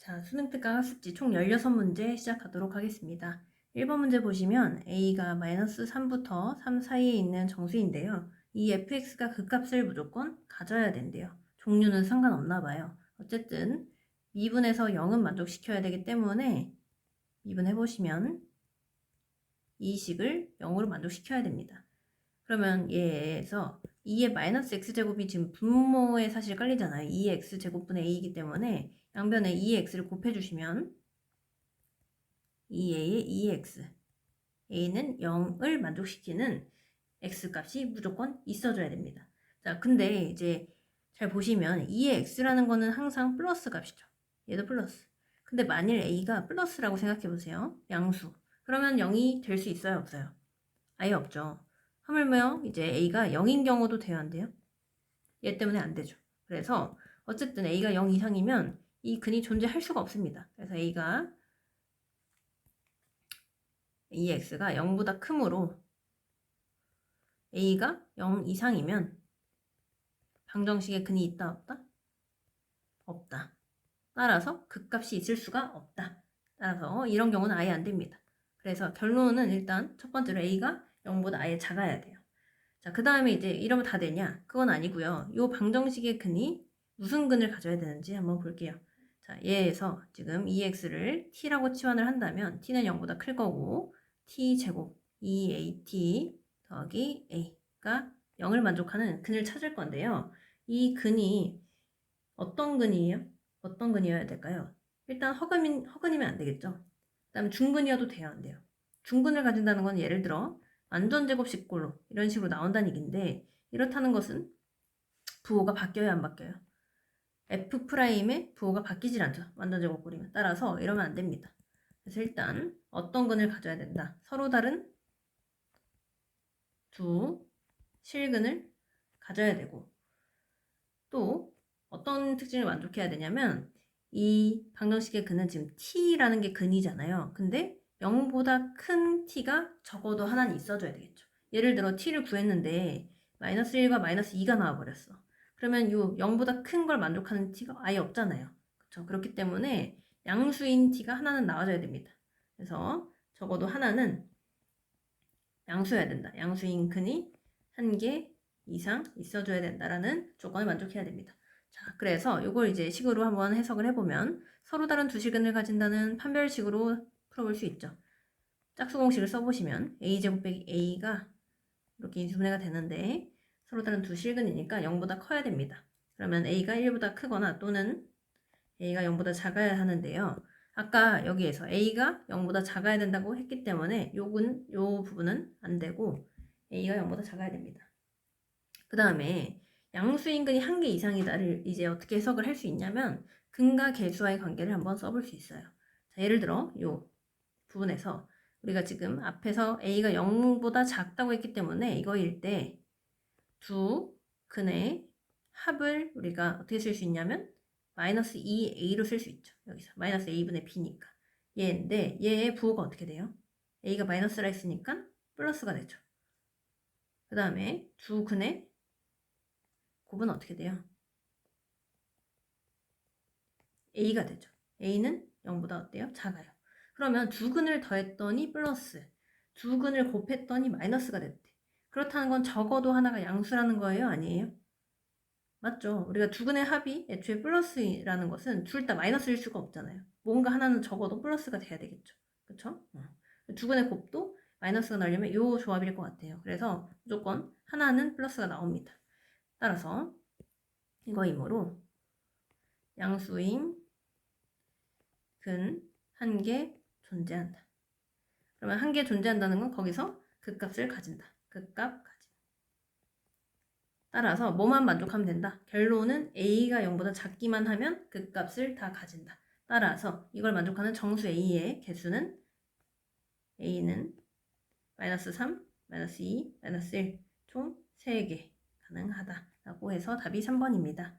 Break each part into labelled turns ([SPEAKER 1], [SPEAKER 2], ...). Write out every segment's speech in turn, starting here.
[SPEAKER 1] 자, 수능 특강 학습지 총 16문제 시작하도록 하겠습니다. 1번 문제 보시면 a가 -3부터 3 사이에 있는 정수인데요. 이 fx가 그 값을 무조건 가져야 된대요. 종류는 상관없나 봐요. 어쨌든 미분에서 0은 만족시켜야 되기 때문에 미분해보시면 이 식을 0으로 만족시켜야 됩니다. 그러면 얘에서 2의 마이너스 x제곱이 지금 분모에 사실 깔리잖아요. 2의 x제곱분의 a이기 때문에 양변에 2의 x를 곱해주시면 2a의 2x a는 0을 만족시키는 x값이 무조건 있어줘야 됩니다. 자, 근데 이제 잘 보시면 2의 x라는 거는 항상 플러스 값이죠. 얘도 플러스. 근데 만일 a가 플러스라고 생각해 보세요. 양수. 그러면 0이 될 수 있어요? 없어요? 아예 없죠. 하물며 이제 a가 0인 경우도 돼야 안 돼요? 얘 때문에 안 되죠. 그래서 어쨌든 a가 0 이상이면 이 근이 존재할 수가 없습니다. 그래서 x가 0보다 크므로 a가 0 이상이면 방정식에 근이 있다 없다? 없다. 따라서 그 값이 있을 수가 없다. 따라서 이런 경우는 아예 안 됩니다. 그래서 결론은 일단 첫 번째로 a가 0보다 아예 작아야 돼요. 자, 그 다음에 이제 이러면 다 되냐? 그건 아니고요. 이 방정식의 근이 무슨 근을 가져야 되는지 한번 볼게요. 자, 얘에서 지금 2x를 t라고 치환을 한다면 t는 0보다 클 거고 t제곱 2at 더하기 a가 0을 만족하는 근을 찾을 건데요. 이 근이 어떤 근이에요? 어떤 근이어야 될까요? 일단 허근이면 안 되겠죠. 그 다음에 중근이어도 돼야 안 돼요. 중근을 가진다는 건 예를 들어 완전제곱식꼴로 이런 식으로 나온다는 얘기인데 이렇다는 것은 부호가 바뀌어요, 안 바뀌어요? F'의 부호가 바뀌질 않죠. 완전제곱꼴이면. 따라서 이러면 안 됩니다. 그래서 일단 어떤 근을 가져야 된다. 서로 다른 두 실근을 가져야 되고 또 어떤 특징을 만족해야 되냐면 이 방정식의 근은 지금 t라는 게 근이잖아요. 근데 0보다 큰 t가 적어도 하나는 있어줘야 되겠죠. 예를 들어 t를 구했는데 마이너스 1과 마이너스 2가 나와버렸어. 그러면 이 0보다 큰 걸 만족하는 t가 아예 없잖아요. 그렇죠? 그렇기 때문에 양수인 t가 하나는 나와줘야 됩니다. 그래서 적어도 하나는 양수여야 된다. 양수인 근이 한 개 이상 있어줘야 된다라는 조건을 만족해야 됩니다. 자, 그래서 이걸 이제 식으로 한번 해석을 해보면 서로 다른 두 실근을 가진다는 판별식으로 풀어볼 수 있죠. 짝수공식을 써보시면 a제곱 빼기 a가 이렇게 인수분해가 되는데 서로 다른 두 실근이니까 0보다 커야 됩니다. 그러면 a가 1보다 크거나 또는 a가 0보다 작아야 하는데요. 아까 여기에서 a가 0보다 작아야 된다고 했기 때문에 요 부분은 안 되고 a가 0보다 작아야 됩니다. 그 다음에 양수인 근이 한 개 이상이다를 이제 어떻게 해석을 할 수 있냐면 근과 계수와의 관계를 한번 써볼 수 있어요. 자, 예를 들어 요 부분에서 우리가 지금 앞에서 a가 0보다 작다고 했기 때문에 이거일 때 두 근의 합을 우리가 어떻게 쓸 수 있냐면 마이너스 2a로 쓸 수 있죠. 여기서 마이너스 a분의 b니까 얘인데 얘의 부호가 어떻게 돼요? a가 마이너스라 했으니까 플러스가 되죠. 그 다음에 두 근의 곱은 어떻게 돼요? a가 되죠. a는 0보다 어때요? 작아요. 그러면 두 근을 더했더니 플러스, 두 근을 곱했더니 마이너스가 됐대. 그렇다는 건 적어도 하나가 양수라는 거예요? 아니에요? 맞죠? 우리가 두 근의 합이 애초에 플러스라는 것은 둘 다 마이너스일 수가 없잖아요. 뭔가 하나는 적어도 플러스가 돼야 되겠죠. 그쵸? 두 근의 곱도 마이너스가 나오려면 이 조합일 것 같아요. 그래서 무조건 하나는 플러스가 나옵니다. 따라서 이거이므로 양수인 근 한 개 존재한다. 그러면 한 개 존재한다는 건 거기서 그 값을 가진다. 그 값 가진. 따라서 뭐만 만족하면 된다. 결론은 a가 0보다 작기만 하면 그 값을 다 가진다. 따라서 이걸 만족하는 정수 a의 개수는 a는 마이너스 3, 마이너스 2, 마이너스 1, 총 3개 가능하다. 라고 해서 답이 3번입니다.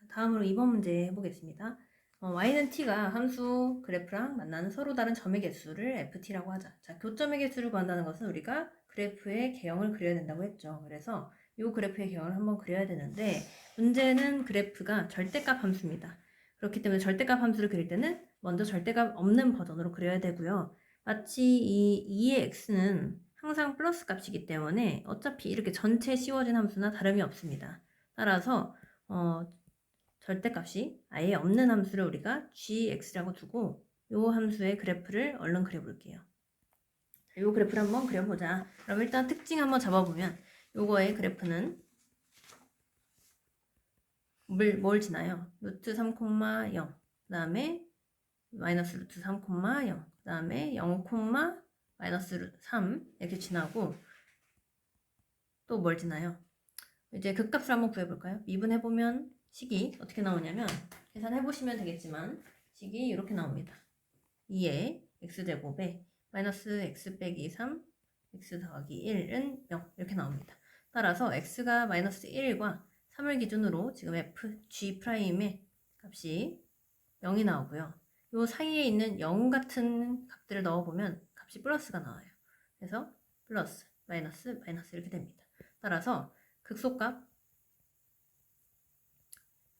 [SPEAKER 1] 다음으로 2번 문제 해보겠습니다. y는 t가 함수 그래프랑 만나는 서로 다른 점의 개수를 ft라고 하자. 자, 교점의 개수를 구한다는 것은 우리가 그래프의 개형을 그려야 된다고 했죠. 그래서 이 그래프의 개형을 한번 그려야 되는데 문제는 그래프가 절대값 함수입니다. 그렇기 때문에 절대값 함수를 그릴 때는 먼저 절대값 없는 버전으로 그려야 되고요. 마치 이 2의 x는 항상 플러스 값이기 때문에 어차피 이렇게 전체 씌워진 함수나 다름이 없습니다. 따라서 절대값이 아예 없는 함수를 우리가 gx라고 두고 이 함수의 그래프를 얼른 그려볼게요. 이 그래프를 한번 그려보자. 그럼 일단 특징 한번 잡아보면 요거의 그래프는 뭘 지나요? 루트 3,0, 그 다음에 마이너스 루트 3, 0, 그 다음에 0, 마이너스 3 이렇게 지나고 또 뭘 지나요? 이제 극값을 한번 구해볼까요? 미분해보면 식이 어떻게 나오냐면 계산해보시면 되겠지만 식이 이렇게 나옵니다. 2의 x제곱에 마이너스 x 빼기 3, x 더하기 1은 0 이렇게 나옵니다. 따라서 x가 마이너스 1과 3을 기준으로 지금 fg'의 값이 0이 나오고요. 요 사이에 있는 0 같은 값들을 넣어보면 값이 플러스가 나와요. 그래서 플러스, 마이너스, 마이너스 이렇게 됩니다. 따라서 극소값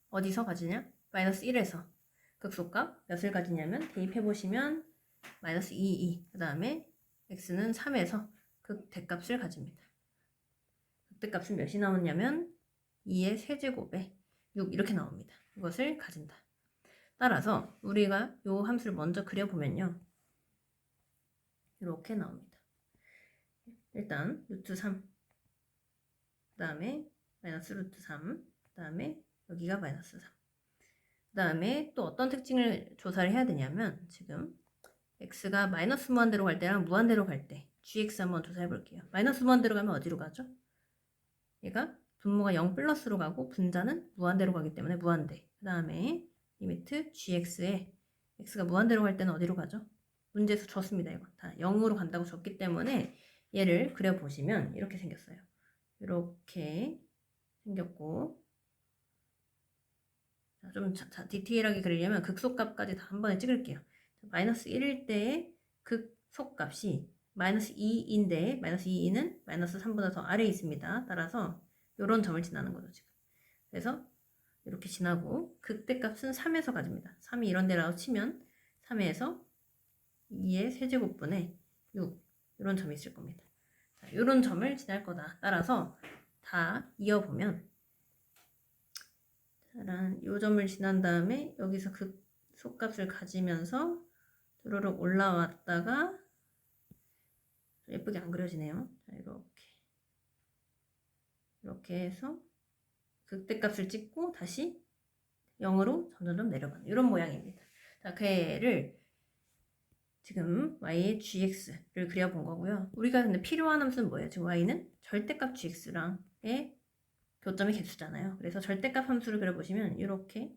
[SPEAKER 1] 어디서 가지냐? 마이너스 1에서 극소값 몇을 가지냐면 대입해보시면 마이너스 2, 그 다음에 x는 3에서 극대값을 가집니다. 극대값은 몇이 나오냐면 2의 세제곱에 6 이렇게 나옵니다. 이것을 가진다. 따라서 우리가 이 함수를 먼저 그려보면요. 이렇게 나옵니다. 일단 루트 3, 그 다음에 마이너스 루트 3, 그 다음에 여기가 마이너스 3. 그 다음에 또 어떤 특징을 조사를 해야 되냐면 지금 x가 마이너스 무한대로 갈 때랑 무한대로 갈 때 gx 한번 조사해 볼게요. 마이너스 무한대로 가면 어디로 가죠? 얘가 분모가 0 플러스로 가고 분자는 무한대로 가기 때문에 무한대. 그 다음에 리미트 gx에 x가 무한대로 갈 때는 어디로 가죠? 문제에서 줬습니다. 이거 다 0으로 간다고 줬기 때문에 얘를 그려보시면 이렇게 생겼어요. 이렇게 생겼고 좀 디테일하게 그리려면 극소값까지 다 한 번에 찍을게요. 마이너스 1일 때의 극소값이 마이너스 2인데 마이너스 2는 마이너스 3보다 더 아래에 있습니다. 따라서 이런 점을 지나는 거죠. 지금. 그래서 이렇게 지나고 극대값은 3에서 가집니다. 3이 이런 데라고 치면 3에서 2의 세제곱분의 6 이런 점이 있을 겁니다. 자, 이런 점을 지날 거다. 따라서 다 이어보면 이 점을 지난 다음에 여기서 극소값을 가지면서 주르륵 올라왔다가 예쁘게 안 그려지네요. 자, 이렇게 해서 극대값을 찍고 다시 0으로 점점 내려가는 이런 모양입니다. 자, 걔를 지금 y의 gx를 그려본 거고요. 우리가 근데 필요한 함수는 뭐예요? 지금 y는 절대값 gx랑의 교점의 개수잖아요. 그래서 절대값 함수를 그려보시면 이렇게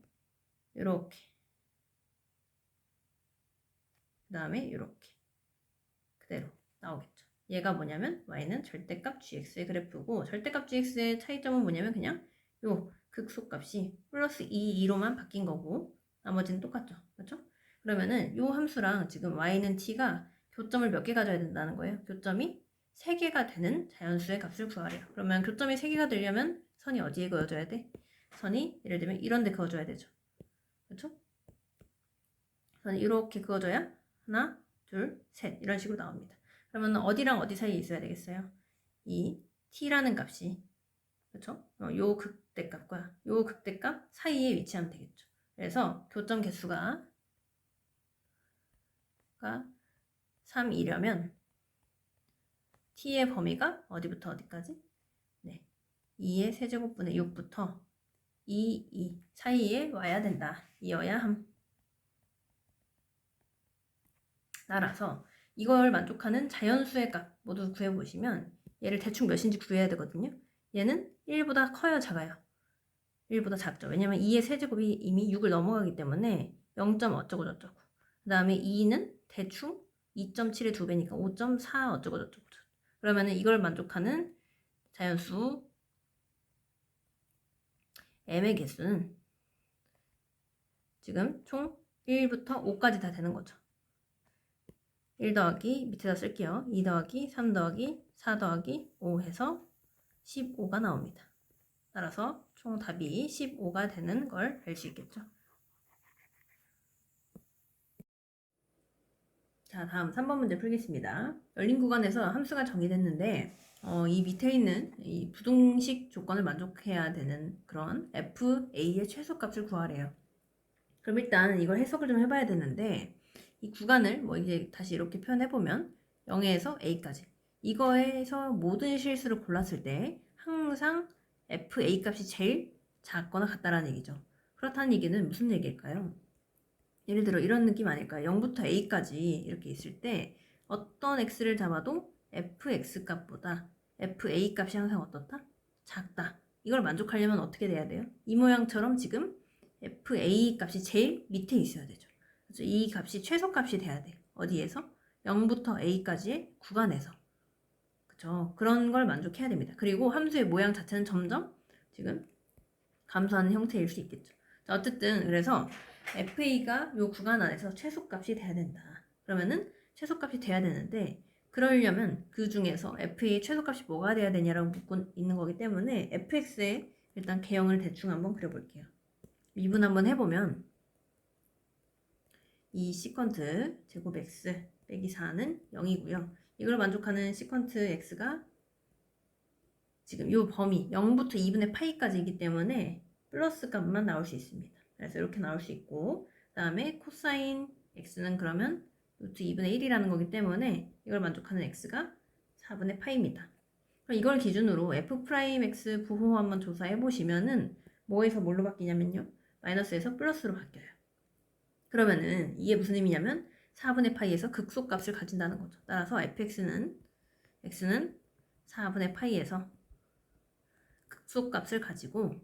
[SPEAKER 1] 그 다음에 이렇게 그대로 나오겠죠. 얘가 뭐냐면 y는 절대값 gx의 그래프고 절대값 gx의 차이점은 뭐냐면 그냥 요 극소값이 플러스 2로만 바뀐 거고 나머지는 똑같죠. 그렇죠? 그러면은 요 함수랑 지금 y는 t가 교점을 몇 개 가져야 된다는 거예요. 교점이 3개가 되는 자연수의 값을 구하래요. 그러면 교점이 3개가 되려면 선이 어디에 그어줘야 돼? 선이 예를 들면 이런 데 그어줘야 되죠. 그렇죠? 선이 이렇게 그어줘야 하나, 둘, 셋 이런 식으로 나옵니다. 그러면 어디랑 어디 사이에 있어야 되겠어요? 이 t라는 값이 그렇죠? 요 극대값과 요 극대값 사이에 위치하면 되겠죠. 그래서 교점 개수가 3이려면 t의 범위가 어디부터 어디까지? 네, 2의 세제곱분의 6부터 2 사이에 와야 된다. 이어야 함. 따라서 이걸 만족하는 자연수의 값 모두 구해보시면 얘를 대충 몇인지 구해야 되거든요. 얘는 1보다 커요, 작아요? 1보다 작죠. 왜냐면 2의 세제곱이 이미 6을 넘어가기 때문에 0. 어쩌고 저쩌고. 그 다음에 2는 대충 2.7의 2배니까 5.4 어쩌고 저쩌고. 그러면 이걸 만족하는 자연수 m의 개수는 지금 총 1부터 5까지 다 되는 거죠. 1 더하기 밑에다 쓸게요. 2 더하기 3 더하기 4 더하기 5 해서 15가 나옵니다. 따라서 총 답이 15가 되는 걸 알 수 있겠죠. 자, 다음 3번 문제 풀겠습니다. 열린 구간에서 함수가 정의됐는데 이 밑에 있는 이 부등식 조건을 만족해야 되는 그런 FA의 최소값을 구하래요. 그럼 일단 이걸 해석을 좀 해봐야 되는데 이 구간을 뭐 이제 다시 이렇게 표현해보면 0에서 A까지 이거에서 모든 실수를 골랐을 때 항상 FA 값이 제일 작거나 같다라는 얘기죠. 그렇다는 얘기는 무슨 얘기일까요? 예를 들어 이런 느낌 아닐까요? 0부터 A까지 이렇게 있을 때 어떤 x를 잡아도 fx 값보다 fa 값이 항상 어떻다? 작다. 이걸 만족하려면 어떻게 돼야 돼요? 이 모양처럼 지금 fa 값이 제일 밑에 있어야 되죠. 그래서 이 값이 최소값이 돼야 돼요. 어디에서? 0부터 a까지의 구간에서. 그쵸? 그런 걸 만족해야 됩니다. 그리고 함수의 모양 자체는 점점 지금 감소하는 형태일 수 있겠죠. 자, 어쨌든 그래서 FA가 이 구간 안에서 최소값이 돼야 된다. 그러면은 최소값이 돼야 되는데 그러려면 그 중에서 FA의 최소값이 뭐가 돼야 되냐라고 묻고 있는 거기 때문에 fx의 일단 개형을 대충 한번 그려볼게요. 미분 한번 해보면 이 시컨트 제곱 x 빼기 4는 0이고요. 이걸 만족하는 시컨트 x가 지금 이 범위 0부터 2분의 파이까지이기 때문에 플러스 값만 나올 수 있습니다. 그래서 이렇게 나올 수 있고 그 다음에 코사인 x는 그러면 루트 2분의 1이라는 거기 때문에 이걸 만족하는 x가 4분의 파이입니다. 그럼 이걸 기준으로 f'x 부호 한번 조사해 보시면은 뭐에서 뭘로 바뀌냐면요. 마이너스에서 플러스로 바뀌어요. 그러면은 이게 무슨 의미냐면 4분의 파이에서 극소값을 가진다는 거죠. 따라서 fx는 x는 4분의 파이에서 극소값을 가지고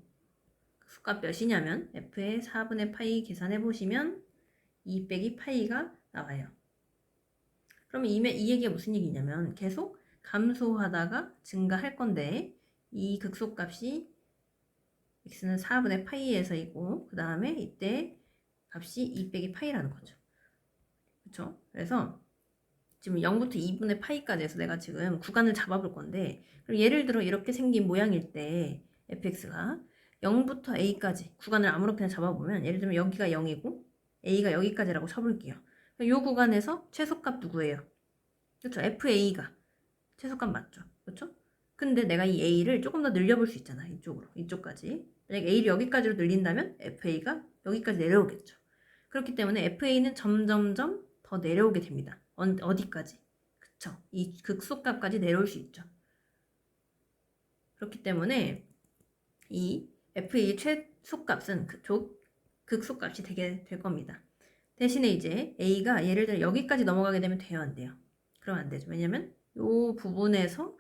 [SPEAKER 1] 극소값 몇이냐면 f의 4분의 파이 계산해 보시면 2 빼기 파이가 나와요. 그러면 이 얘기가 무슨 얘기냐면 계속 감소하다가 증가할 건데 이 극소값이 x는 4분의 파이에서이고 그 다음에 이때 값이 2 빼기 파이라는 거죠. 그렇죠? 그래서 지금 0부터 2분의 파이까지 해서 내가 지금 구간을 잡아볼 건데 그럼 예를 들어 이렇게 생긴 모양일 때 fx가 0부터 a까지 구간을 아무렇게나 잡아보면 예를 들면 여기가 0이고 a가 여기까지라고 쳐볼게요. 이 구간에서 최소값 누구예요? 그렇죠? fa가 최소값 맞죠? 그렇죠? 근데 내가 이 a를 조금 더 늘려볼 수 있잖아. 이쪽으로 이쪽까지. 만약에 a를 여기까지로 늘린다면 fa가 여기까지 내려오겠죠. 그렇기 때문에 fa는 점점점 더 내려오게 됩니다. 어디까지? 그쵸? 이 극소값까지 내려올 수 있죠. 그렇기 때문에 이 fa의 최소값은 그쪽 극소값이 되게 될 겁니다. 대신에 이제 a가 예를 들어 여기까지 넘어가게 되면 돼요, 안 돼요? 그럼 안 되죠. 왜냐면 이 부분에서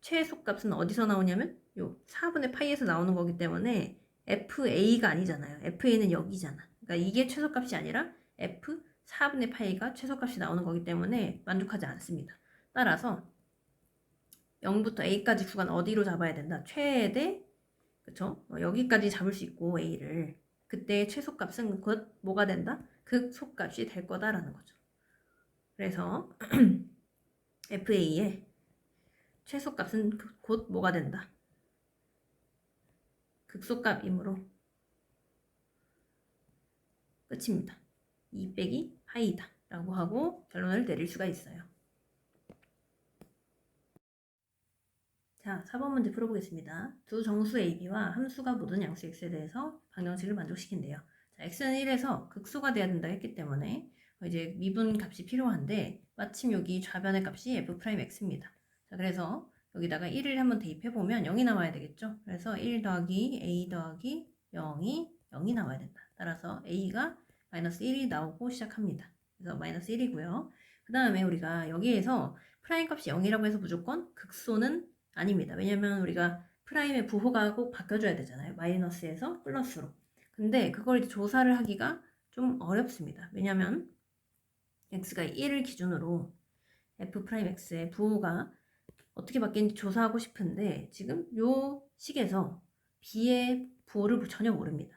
[SPEAKER 1] 최소값은 어디서 나오냐면 요 4분의 파이에서 나오는 거기 때문에 fa가 아니잖아요. fa는 여기잖아. 그러니까 이게 최소값이 아니라 f 4분의 파이가 최소값이 나오는 거기 때문에 만족하지 않습니다. 따라서 0부터 a까지 구간 어디로 잡아야 된다? 최대, 그쵸? 여기까지 잡을 수 있고 a를 그때 최소값은 곧 뭐가 된다? 극소값이 될 거다라는 거죠. 그래서 fa의 최소값은 곧 뭐가 된다? 극소값이므로 끝입니다. 2 빼기 파이다 라고 하고 결론을 내릴 수가 있어요. 자, 4번 문제 풀어보겠습니다. 두 정수 AB와 함수가 묻은 양수 X에 대해서 방정식을 만족시킨대요. 자, X는 1에서 극소가 돼야 된다 했기 때문에 이제 미분 값이 필요한데 마침 여기 좌변의 값이 F'X입니다. 자, 그래서 여기다가 1을 한번 대입해보면 0이 나와야 되겠죠? 그래서 1 더하기 A 더하기 0이 나와야 된다. 따라서 A가 마이너스 1이 나오고 시작합니다. 그래서 마이너스 1이고요. 그 다음에 우리가 여기에서 프라임 값이 0이라고 해서 무조건 극소는 아닙니다. 왜냐면 우리가 프라임의 부호가 꼭 바뀌어줘야 되잖아요. 마이너스에서 플러스로. 근데 그걸 조사를 하기가 좀 어렵습니다. 왜냐면 x가 1을 기준으로 f'x의 부호가 어떻게 바뀌는지 조사하고 싶은데 지금 요 식에서 b의 부호를 전혀 모릅니다.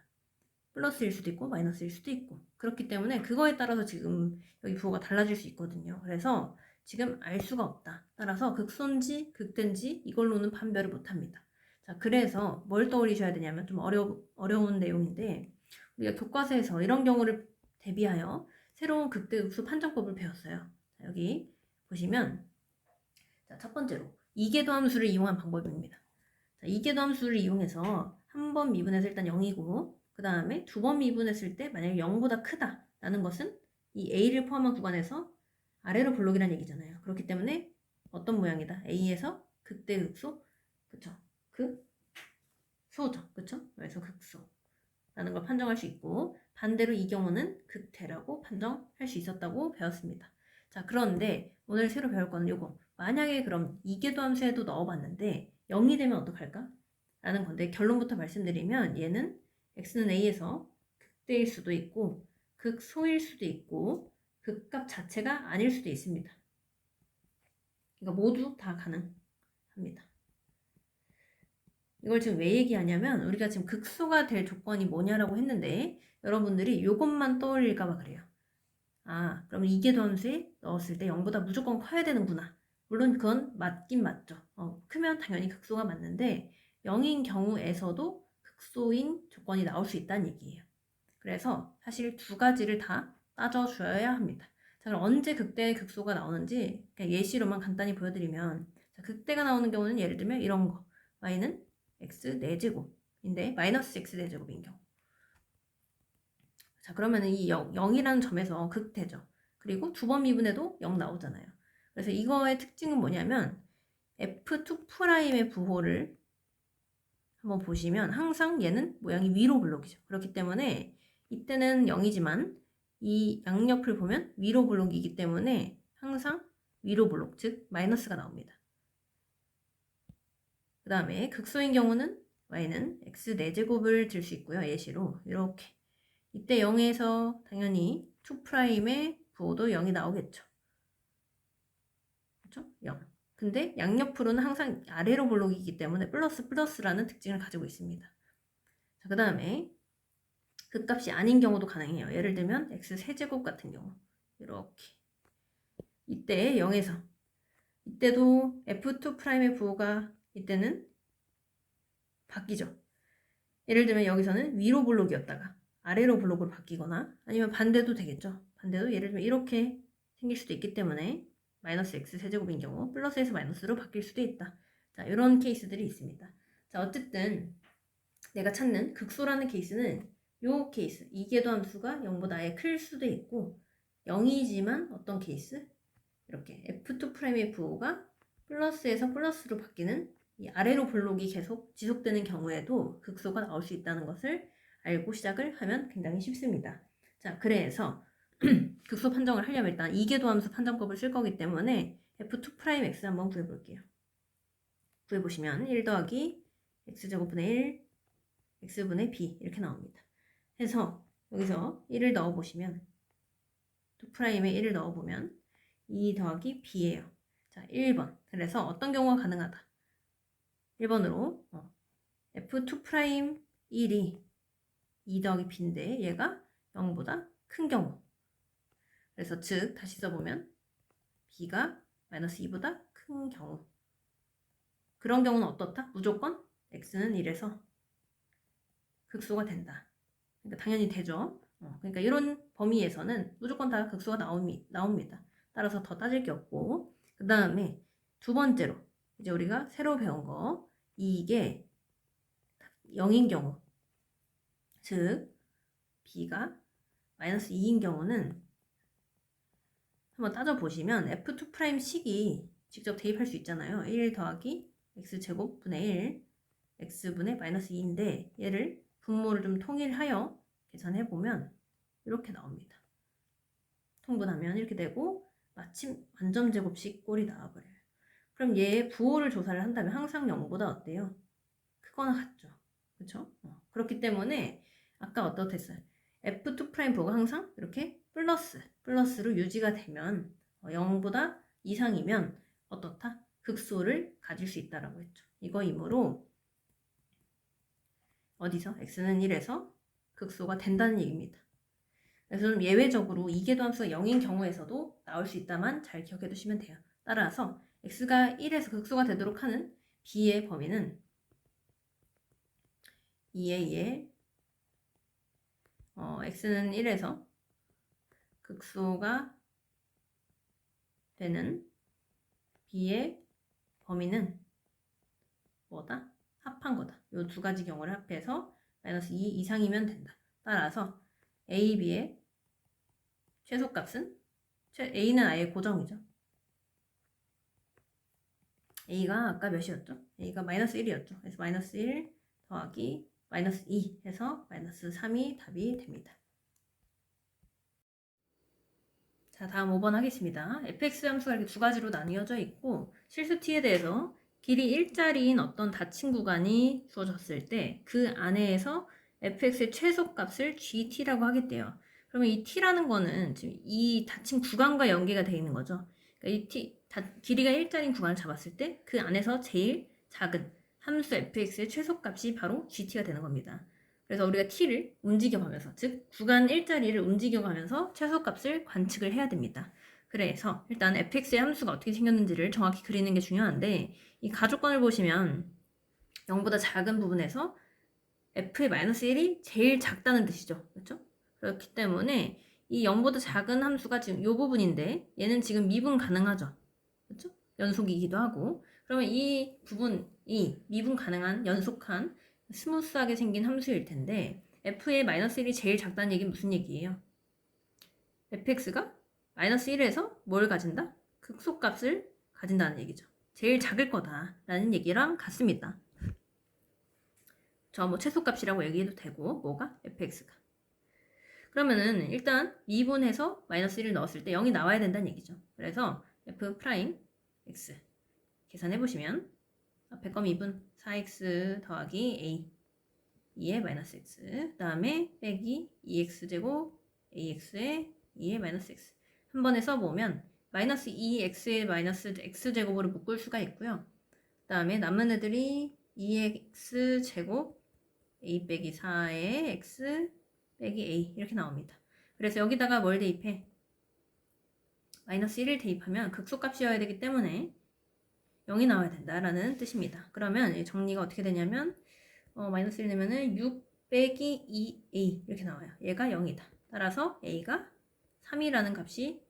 [SPEAKER 1] 플러스일 수도 있고 마이너스일 수도 있고 그렇기 때문에 그거에 따라서 지금 여기 부호가 달라질 수 있거든요. 그래서 지금 알 수가 없다. 따라서 극소인지 극대인지 이걸로는 판별을 못합니다. 자, 그래서 뭘 떠올리셔야 되냐면 좀 어려운 내용인데 우리가 교과서에서 이런 경우를 대비하여 새로운 극대 극소 판정법을 배웠어요. 여기 보시면 자, 첫 번째로 이계도 함수를 이용한 방법입니다. 자, 이계도 함수를 이용해서 한 번 미분했을 때 0이고 그 다음에 두 번 미분했을 때 만약에 0보다 크다라는 것은 이 A를 포함한 구간에서 아래로 볼록이라는 얘기잖아요. 그렇기 때문에 어떤 모양이다? A에서 극대극소, 그쵸? 극소죠, 그쵸? 그래서 극소라는 걸 판정할 수 있고 반대로 이 경우는 극대라고 판정할 수 있었다고 배웠습니다. 자, 그런데 오늘 새로 배울 거는 요거. 만약에 그럼 이계도 함수에도 넣어봤는데 0이 되면 어떡할까? 라는 건데 결론부터 말씀드리면 얘는 x는 a에서 극대일 수도 있고 극소일 수도 있고 극값 자체가 아닐 수도 있습니다. 그러니까 모두 다 가능합니다. 이걸 지금 왜 얘기하냐면 우리가 지금 극소가 될 조건이 뭐냐라고 했는데 여러분들이 이것만 떠올릴까봐 그래요. 아, 그럼 이계도 함수에 넣었을 때 0보다 무조건 커야 되는구나. 물론 그건 맞긴 맞죠. 크면 당연히 극소가 맞는데 0인 경우에서도 극소인 조건이 나올 수 있다는 얘기예요. 그래서 사실 두 가지를 다 따져줘야 합니다. 자, 그럼 언제 극대 극소가 나오는지 그냥 예시로만 간단히 보여드리면 자, 극대가 나오는 경우는 예를 들면 이런 거 y는 x 4제곱인데 마이너스 x 4제곱인 경우 자, 그러면은 이 0이라는 점에서 극대죠. 그리고 두 번 미분해도 0 나오잖아요. 그래서 이거의 특징은 뭐냐면 F2'의 부호를 한번 보시면 항상 얘는 모양이 위로 블록이죠. 그렇기 때문에 이때는 0이지만 이 양옆을 보면 위로 블록이기 때문에 항상 위로 블록, 즉 마이너스가 나옵니다. 그 다음에 극소인 경우는 y는 x 4제곱을 들 수 있고요. 예시로 이렇게 이때 0에서 당연히 2'의 부호도 0이 나오겠죠. 그렇죠? 0. 근데 양옆으로는 항상 아래로 볼록이기 때문에 플러스라는 특징을 가지고 있습니다. 자, 그 다음에 극값이 아닌 경우도 가능해요. 예를 들면 x 세제곱 같은 경우 이렇게 이때 0에서 이때도 f2'의 부호가 이때는 바뀌죠. 예를 들면 여기서는 위로 볼록이었다가 아래로 볼록으로 바뀌거나 아니면 반대도 되겠죠. 반대도 예를 들면 이렇게 생길 수도 있기 때문에 마이너스 x 세제곱인 경우 플러스에서 마이너스로 바뀔 수도 있다. 자, 이런 케이스들이 있습니다. 자, 어쨌든 내가 찾는 극소라는 케이스는 요 케이스 이계도 함수가 0보다 아예 클 수도 있고 0이지만 어떤 케이스? 이렇게 f2'의 부호가 플러스에서 플러스로 바뀌는 이 아래로 볼록이 계속 지속되는 경우에도 극소가 나올 수 있다는 것을 알고 시작을 하면 굉장히 쉽습니다. 자, 그래서 극소 판정을 하려면 일단 이계도 함수 판정법을 쓸 거기 때문에 f2'x 한번 구해볼게요. 구해보시면 1 더하기 x제곱분의 1 x분의 b 이렇게 나옵니다. 해서 여기서 1을 넣어보시면 2'에 1을 넣어보면 2 더하기 b예요. 자, 1번. 그래서 어떤 경우가 가능하다? 1번으로 f2' 1이 2 더하기 b인데 얘가 0보다 큰 경우. 그래서 즉 다시 써보면 b가 마이너스 2보다 큰 경우. 그런 경우는 어떻다? 무조건 x는 1에서 극소가 된다. 그러니까 당연히 되죠. 그러니까 이런 범위에서는 무조건 다 극소가 나옵니다. 따라서 더 따질 게 없고 그 다음에 두 번째로 이제 우리가 새로 배운 거 이게 0인 경우 즉 b가 마이너스 2인 경우는 한번 따져보시면 f2' 식이 직접 대입할 수 있잖아요. 1 더하기 x제곱 분의 1 x분의 마이너스 2인데 얘를 분모를 좀 통일하여 계산해보면 이렇게 나옵니다. 통분하면 이렇게 되고 마침 완전제곱식 꼴이 나와버려요. 그럼 얘의 부호를 조사를 한다면 항상 0보다 어때요? 크거나 같죠. 그렇죠? 그렇기 때문에 아까 어떻겠어요? f2' 부호가 항상 이렇게 플러스로 유지가 되면 0보다 이상이면 어떻다? 극소를 가질 수 있다라고 했죠. 이거이므로 어디서? x는 1에서 극소가 된다는 얘기입니다. 그래서 좀 예외적으로 이계도 함수가 0인 경우에서도 나올 수 있다만 잘 기억해 두시면 돼요. 따라서 x가 1에서 극소가 되도록 하는 b의 범위는 2의 2에 x는 1에서 극소가 되는 b의 범위는 뭐다? 합한 거다. 이 두 가지 경우를 합해서 마이너스 2 이상이면 된다. 따라서 a, b의 최소값은 a는 아예 고정이죠. a가 아까 몇이었죠? a가 마이너스 1이었죠. 그래서 마이너스 1 더하기 마이너스 2 해서 마이너스 3이 답이 됩니다. 자, 다음 5번 하겠습니다. fx 함수가 이렇게 두 가지로 나뉘어져 있고 실수 t에 대해서 길이 1짜리인 어떤 닫힌 구간이 주어졌을 때 그 안에서 fx의 최소값을 gt라고 하겠대요. 그러면 이 t라는 거는 지금 이 닫힌 구간과 연계가 되어 있는 거죠. 그러니까 이 길이가 1짜리인 구간을 잡았을 때 그 안에서 제일 작은 함수 fx의 최소값이 바로 gt가 되는 겁니다. 그래서 우리가 t를 움직여가면서, 즉 구간 1짜리를 움직여가면서 최소값을 관측을 해야 됩니다. 그래서 일단 fx의 함수가 어떻게 생겼는지를 정확히 그리는 게 중요한데 이 가족권을 보시면 0보다 작은 부분에서 f의 마이너스 1이 제일 작다는 뜻이죠. 그렇죠? 그렇기 때문에 이 0보다 작은 함수가 지금 이 부분인데 얘는 지금 미분 가능하죠. 그렇죠? 연속이기도 하고 그러면 이 부분이 미분 가능한 연속한 스무스하게 생긴 함수일 텐데 f의 마이너스 1이 제일 작다는 얘기는 무슨 얘기예요? fx가 마이너스 1에서 뭘 가진다? 극소값을 가진다는 얘기죠. 제일 작을 거다라는 얘기랑 같습니다. 저 뭐 최소값이라고 얘기해도 되고 뭐가? fx가. 그러면은 일단 미분해서 마이너스 1을 넣었을 때 0이 나와야 된다는 얘기죠. 그래서 f 프라임 x 계산해보시면 앞에 거 미분 4x 더하기 a 2의 마이너스 x 그 다음에 빼기 2x제곱 ax의 2의 마이너스 x 한 번에 써보면 마이너스 2x의 마이너스 x제곱으로 묶을 수가 있고요. 그 다음에 남은 애들이 2x제곱 a 빼기 4의 x 빼기 a 이렇게 나옵니다. 그래서 여기다가 뭘 대입해? 마이너스 1을 대입하면 극소값이어야 되기 때문에 0이 나와야 된다라는 뜻입니다. 그러면 정리가 어떻게 되냐면 마이너스 1 내면은 6 빼기 2a 이렇게 나와요. 얘가 0이다. 따라서 a가 3이라는 값이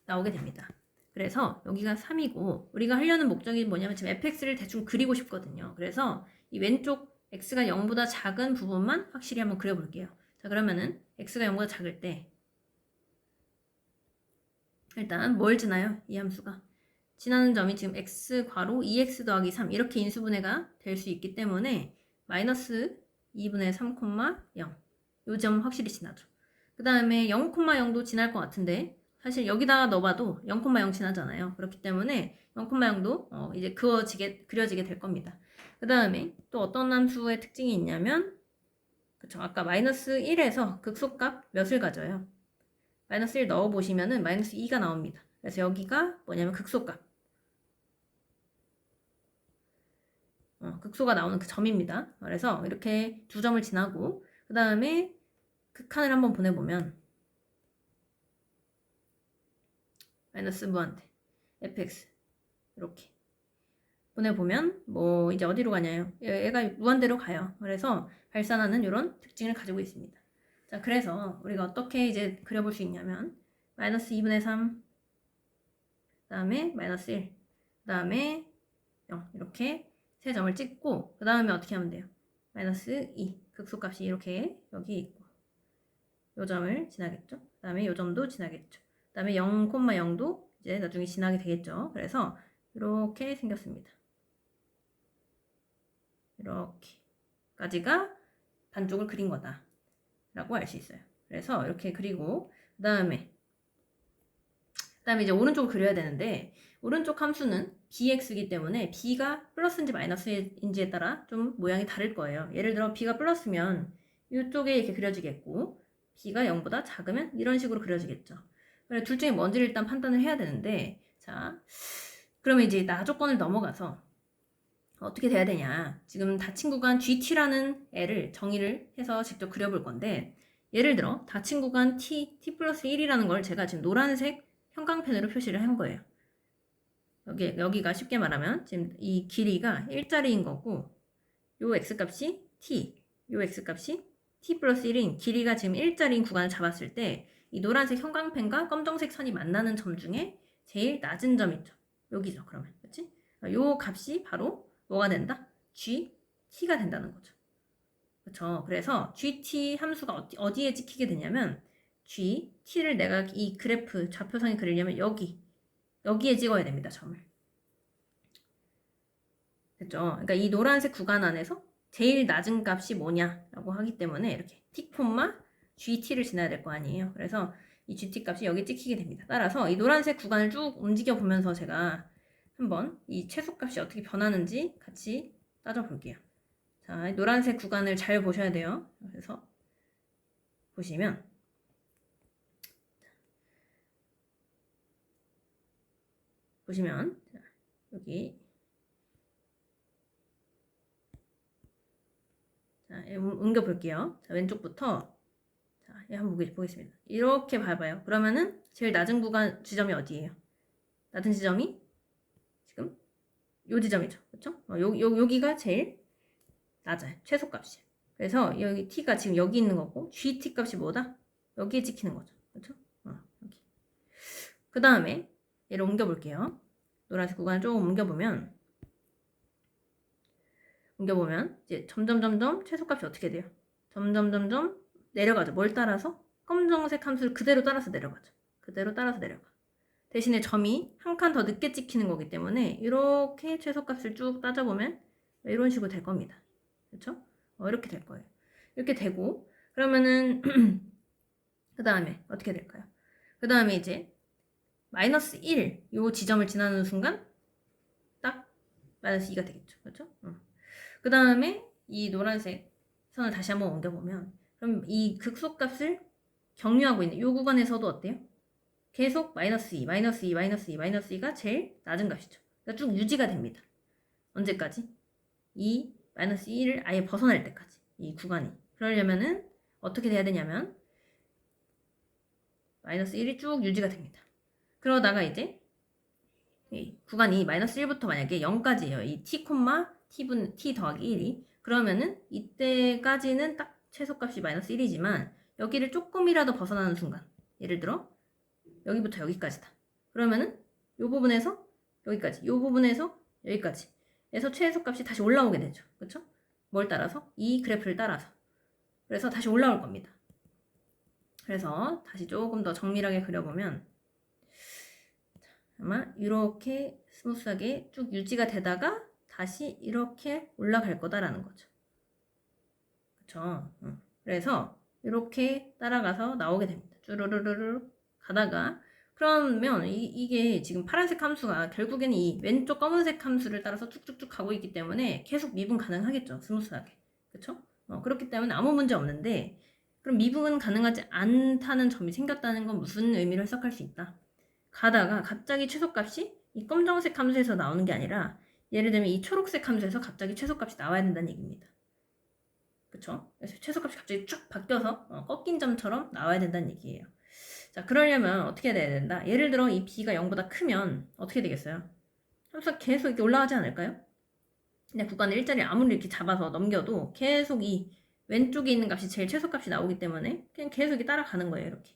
[SPEAKER 1] 나오게 됩니다. 그래서 여기가 3이고 우리가 하려는 목적이 뭐냐면 지금 fx를 대충 그리고 싶거든요. 그래서 이 왼쪽 x가 0보다 작은 부분만 확실히 한번 그려볼게요. 자, 그러면은 x가 0보다 작을 때 일단 뭘 지나요? 이 함수가 지나는 점이 지금 x 괄호 2x 더하기 3 이렇게 인수분해가 될 수 있기 때문에 마이너스 2분의 3, 0 이 점 확실히 지나죠. 그 다음에 0, 0도 지날 것 같은데 사실 여기다가 넣어봐도 0, 0 지나잖아요. 그렇기 때문에 0, 0도 이제 그려지게 될 겁니다. 그 다음에 또 어떤 함수의 특징이 있냐면 그쵸, 아까 마이너스 1에서 극소값 몇을 가져요? 마이너스 1 넣어보시면은 마이너스 2가 나옵니다. 그래서 여기가 뭐냐면 극소값. 극소가 나오는 그 점입니다. 그래서 이렇게 두 점을 지나고 그 다음에 극한을 한번 보내보면 마이너스 무한대 fx 이렇게 보내보면 뭐 이제 어디로 가냐요? 얘가 무한대로 가요. 그래서 발산하는 이런 특징을 가지고 있습니다. 자, 그래서 우리가 어떻게 이제 그려볼 수 있냐면 마이너스 2분의 3 그 다음에 마이너스 1 그 다음에 0 이렇게 세 점을 찍고 그 다음에 어떻게 하면 돼요? 마이너스 2 극소값이 이렇게 여기 있고 요 점을 지나겠죠? 그 다음에 요 점도 지나겠죠? 그 다음에 0, 0도 이제 나중에 지나게 되겠죠? 그래서 이렇게 생겼습니다. 이렇게까지가 반쪽을 그린 거다 라고 알 수 있어요. 그래서 이렇게 그리고 그 다음에 이제 오른쪽을 그려야 되는데 오른쪽 함수는 bx이기 때문에 b가 플러스인지 마이너스인지에 따라 좀 모양이 다를 거예요. 예를 들어 b가 플러스면 이쪽에 이렇게 그려지겠고 b가 0보다 작으면 이런 식으로 그려지겠죠. 그래서 둘 중에 뭔지를 일단 판단을 해야 되는데 자 그러면 이제 나조건을 넘어가서 어떻게 돼야 되냐. 지금 닫힌 구간 GT라는 애를 정의를 해서 직접 그려볼 건데 예를 들어 닫힌 구간 T 플러스 1이라는 걸 제가 지금 노란색 형광펜으로 표시를 한 거예요. 여기가 쉽게 말하면 지금 이 길이가 1짜리인 거고 요 x값이 t, 요 x값이 t 플러스 1인 길이가 지금 1짜리인 구간을 잡았을 때 이 노란색 형광펜과 검정색 선이 만나는 점 중에 제일 낮은 점 있죠. 여기죠. 그러면 그렇지? 요 값이 바로 뭐가 된다? GT가 된다는 거죠. 그렇죠. 그래서 GT 함수가 어디에 찍히게 되냐면 GT를 내가 이 그래프 좌표선에 그리려면 여기에 찍어야 됩니다. 점을. 됐죠? 그러니까 이 노란색 구간 안에서 제일 낮은 값이 뭐냐라고 하기 때문에 이렇게 T, GT를 지나야 될 거 아니에요. 그래서 이 GT 값이 여기 찍히게 됩니다. 따라서 이 노란색 구간을 쭉 움직여 보면서 제가 한번 이 최소값이 어떻게 변하는지 같이 따져볼게요. 자, 노란색 구간을 잘 보셔야 돼요. 그래서 보시면 자, 여기 자, 옮겨 볼게요. 자, 왼쪽부터 자, 한번 보겠습니다. 이렇게 봐봐요. 그러면은 제일 낮은 구간 지점이 어디예요? 낮은 지점이 지금 요 지점이죠. 그렇죠? 여기가 제일 낮아요. 최소값이. 그래서 여기 t가 지금 여기 있는 거고 gt 값이 뭐다? 여기에 찍히는 거죠. 그렇죠? 여기. 그 다음에 얘를 옮겨볼게요. 노란색 구간을 조금 옮겨보면 이제 점점 최소값이 어떻게 돼요? 점점 내려가죠. 뭘 따라서? 검정색 함수를 그대로 따라서 내려가죠. 그대로 따라서 내려가. 대신에 점이 한 칸 더 늦게 찍히는 거기 때문에 이렇게 최소값을 쭉 따져보면 이런 식으로 될 겁니다. 그렇죠? 이렇게 될 거예요. 이렇게 되고 그러면은 그 다음에 어떻게 될까요? 그 다음에 이제 마이너스 1 요 지점을 지나는 순간 딱 마이너스 2가 되겠죠. 그렇죠? 그 다음에 이 노란색 선을 다시 한번 옮겨보면 그럼 이 극소값을 경유하고 있는 이 구간에서도 어때요? 계속 마이너스 2, 마이너스 2, 마이너스 2, 마이너스 2가 제일 낮은 값이죠. 그러니까 쭉 유지가 됩니다. 언제까지? 이 마이너스 1을 아예 벗어날 때까지 이 구간이. 그러려면은 어떻게 돼야 되냐면 마이너스 1이 쭉 유지가 됩니다. 그러다가 이제 이 구간이 마이너스 1부터 만약에 0까지예요. 이 t 더하기 1이. 그러면은 이때까지는 딱 최소값이 마이너스 1이지만 여기를 조금이라도 벗어나는 순간 예를 들어 여기부터 여기까지다. 그러면은 이 부분에서 여기까지, 이 부분에서 여기까지 해서 최소값이 다시 올라오게 되죠. 그렇죠? 뭘 따라서? 이 그래프를 따라서. 그래서 다시 올라올 겁니다. 그래서 다시 조금 더 정밀하게 그려보면 아마 이렇게 스무스하게 쭉 유지가 되다가 다시 이렇게 올라갈 거다라는 거죠. 그렇죠? 그래서 이렇게 따라가서 나오게 됩니다. 쭈루루루루 가다가 그러면 이게 지금 파란색 함수가 결국에는 이 왼쪽 검은색 함수를 따라서 쭉쭉쭉 가고 있기 때문에 계속 미분 가능하겠죠. 스무스하게. 그렇죠? 그렇기 때문에 아무 문제 없는데 그럼 미분 가능하지 않다는 점이 생겼다는 건 무슨 의미로 해석할 수 있다? 가다가 갑자기 최소값이 이 검정색 함수에서 나오는 게 아니라 예를 들면 이 초록색 함수에서 갑자기 최소값이 나와야 된다는 얘기입니다. 그쵸? 그래서 최소값이 갑자기 쭉 바뀌어서 꺾인 점처럼 나와야 된다는 얘기예요. 자, 그러려면 어떻게 돼야 된다? 예를 들어 이 b가 0보다 크면 어떻게 되겠어요? 함수가 계속 이렇게 올라가지 않을까요? 그냥 구간을 일자리를 아무리 이렇게 잡아서 넘겨도 계속 이 왼쪽에 있는 값이 제일 최소값이 나오기 때문에 그냥 계속 이렇게 따라가는 거예요. 이렇게.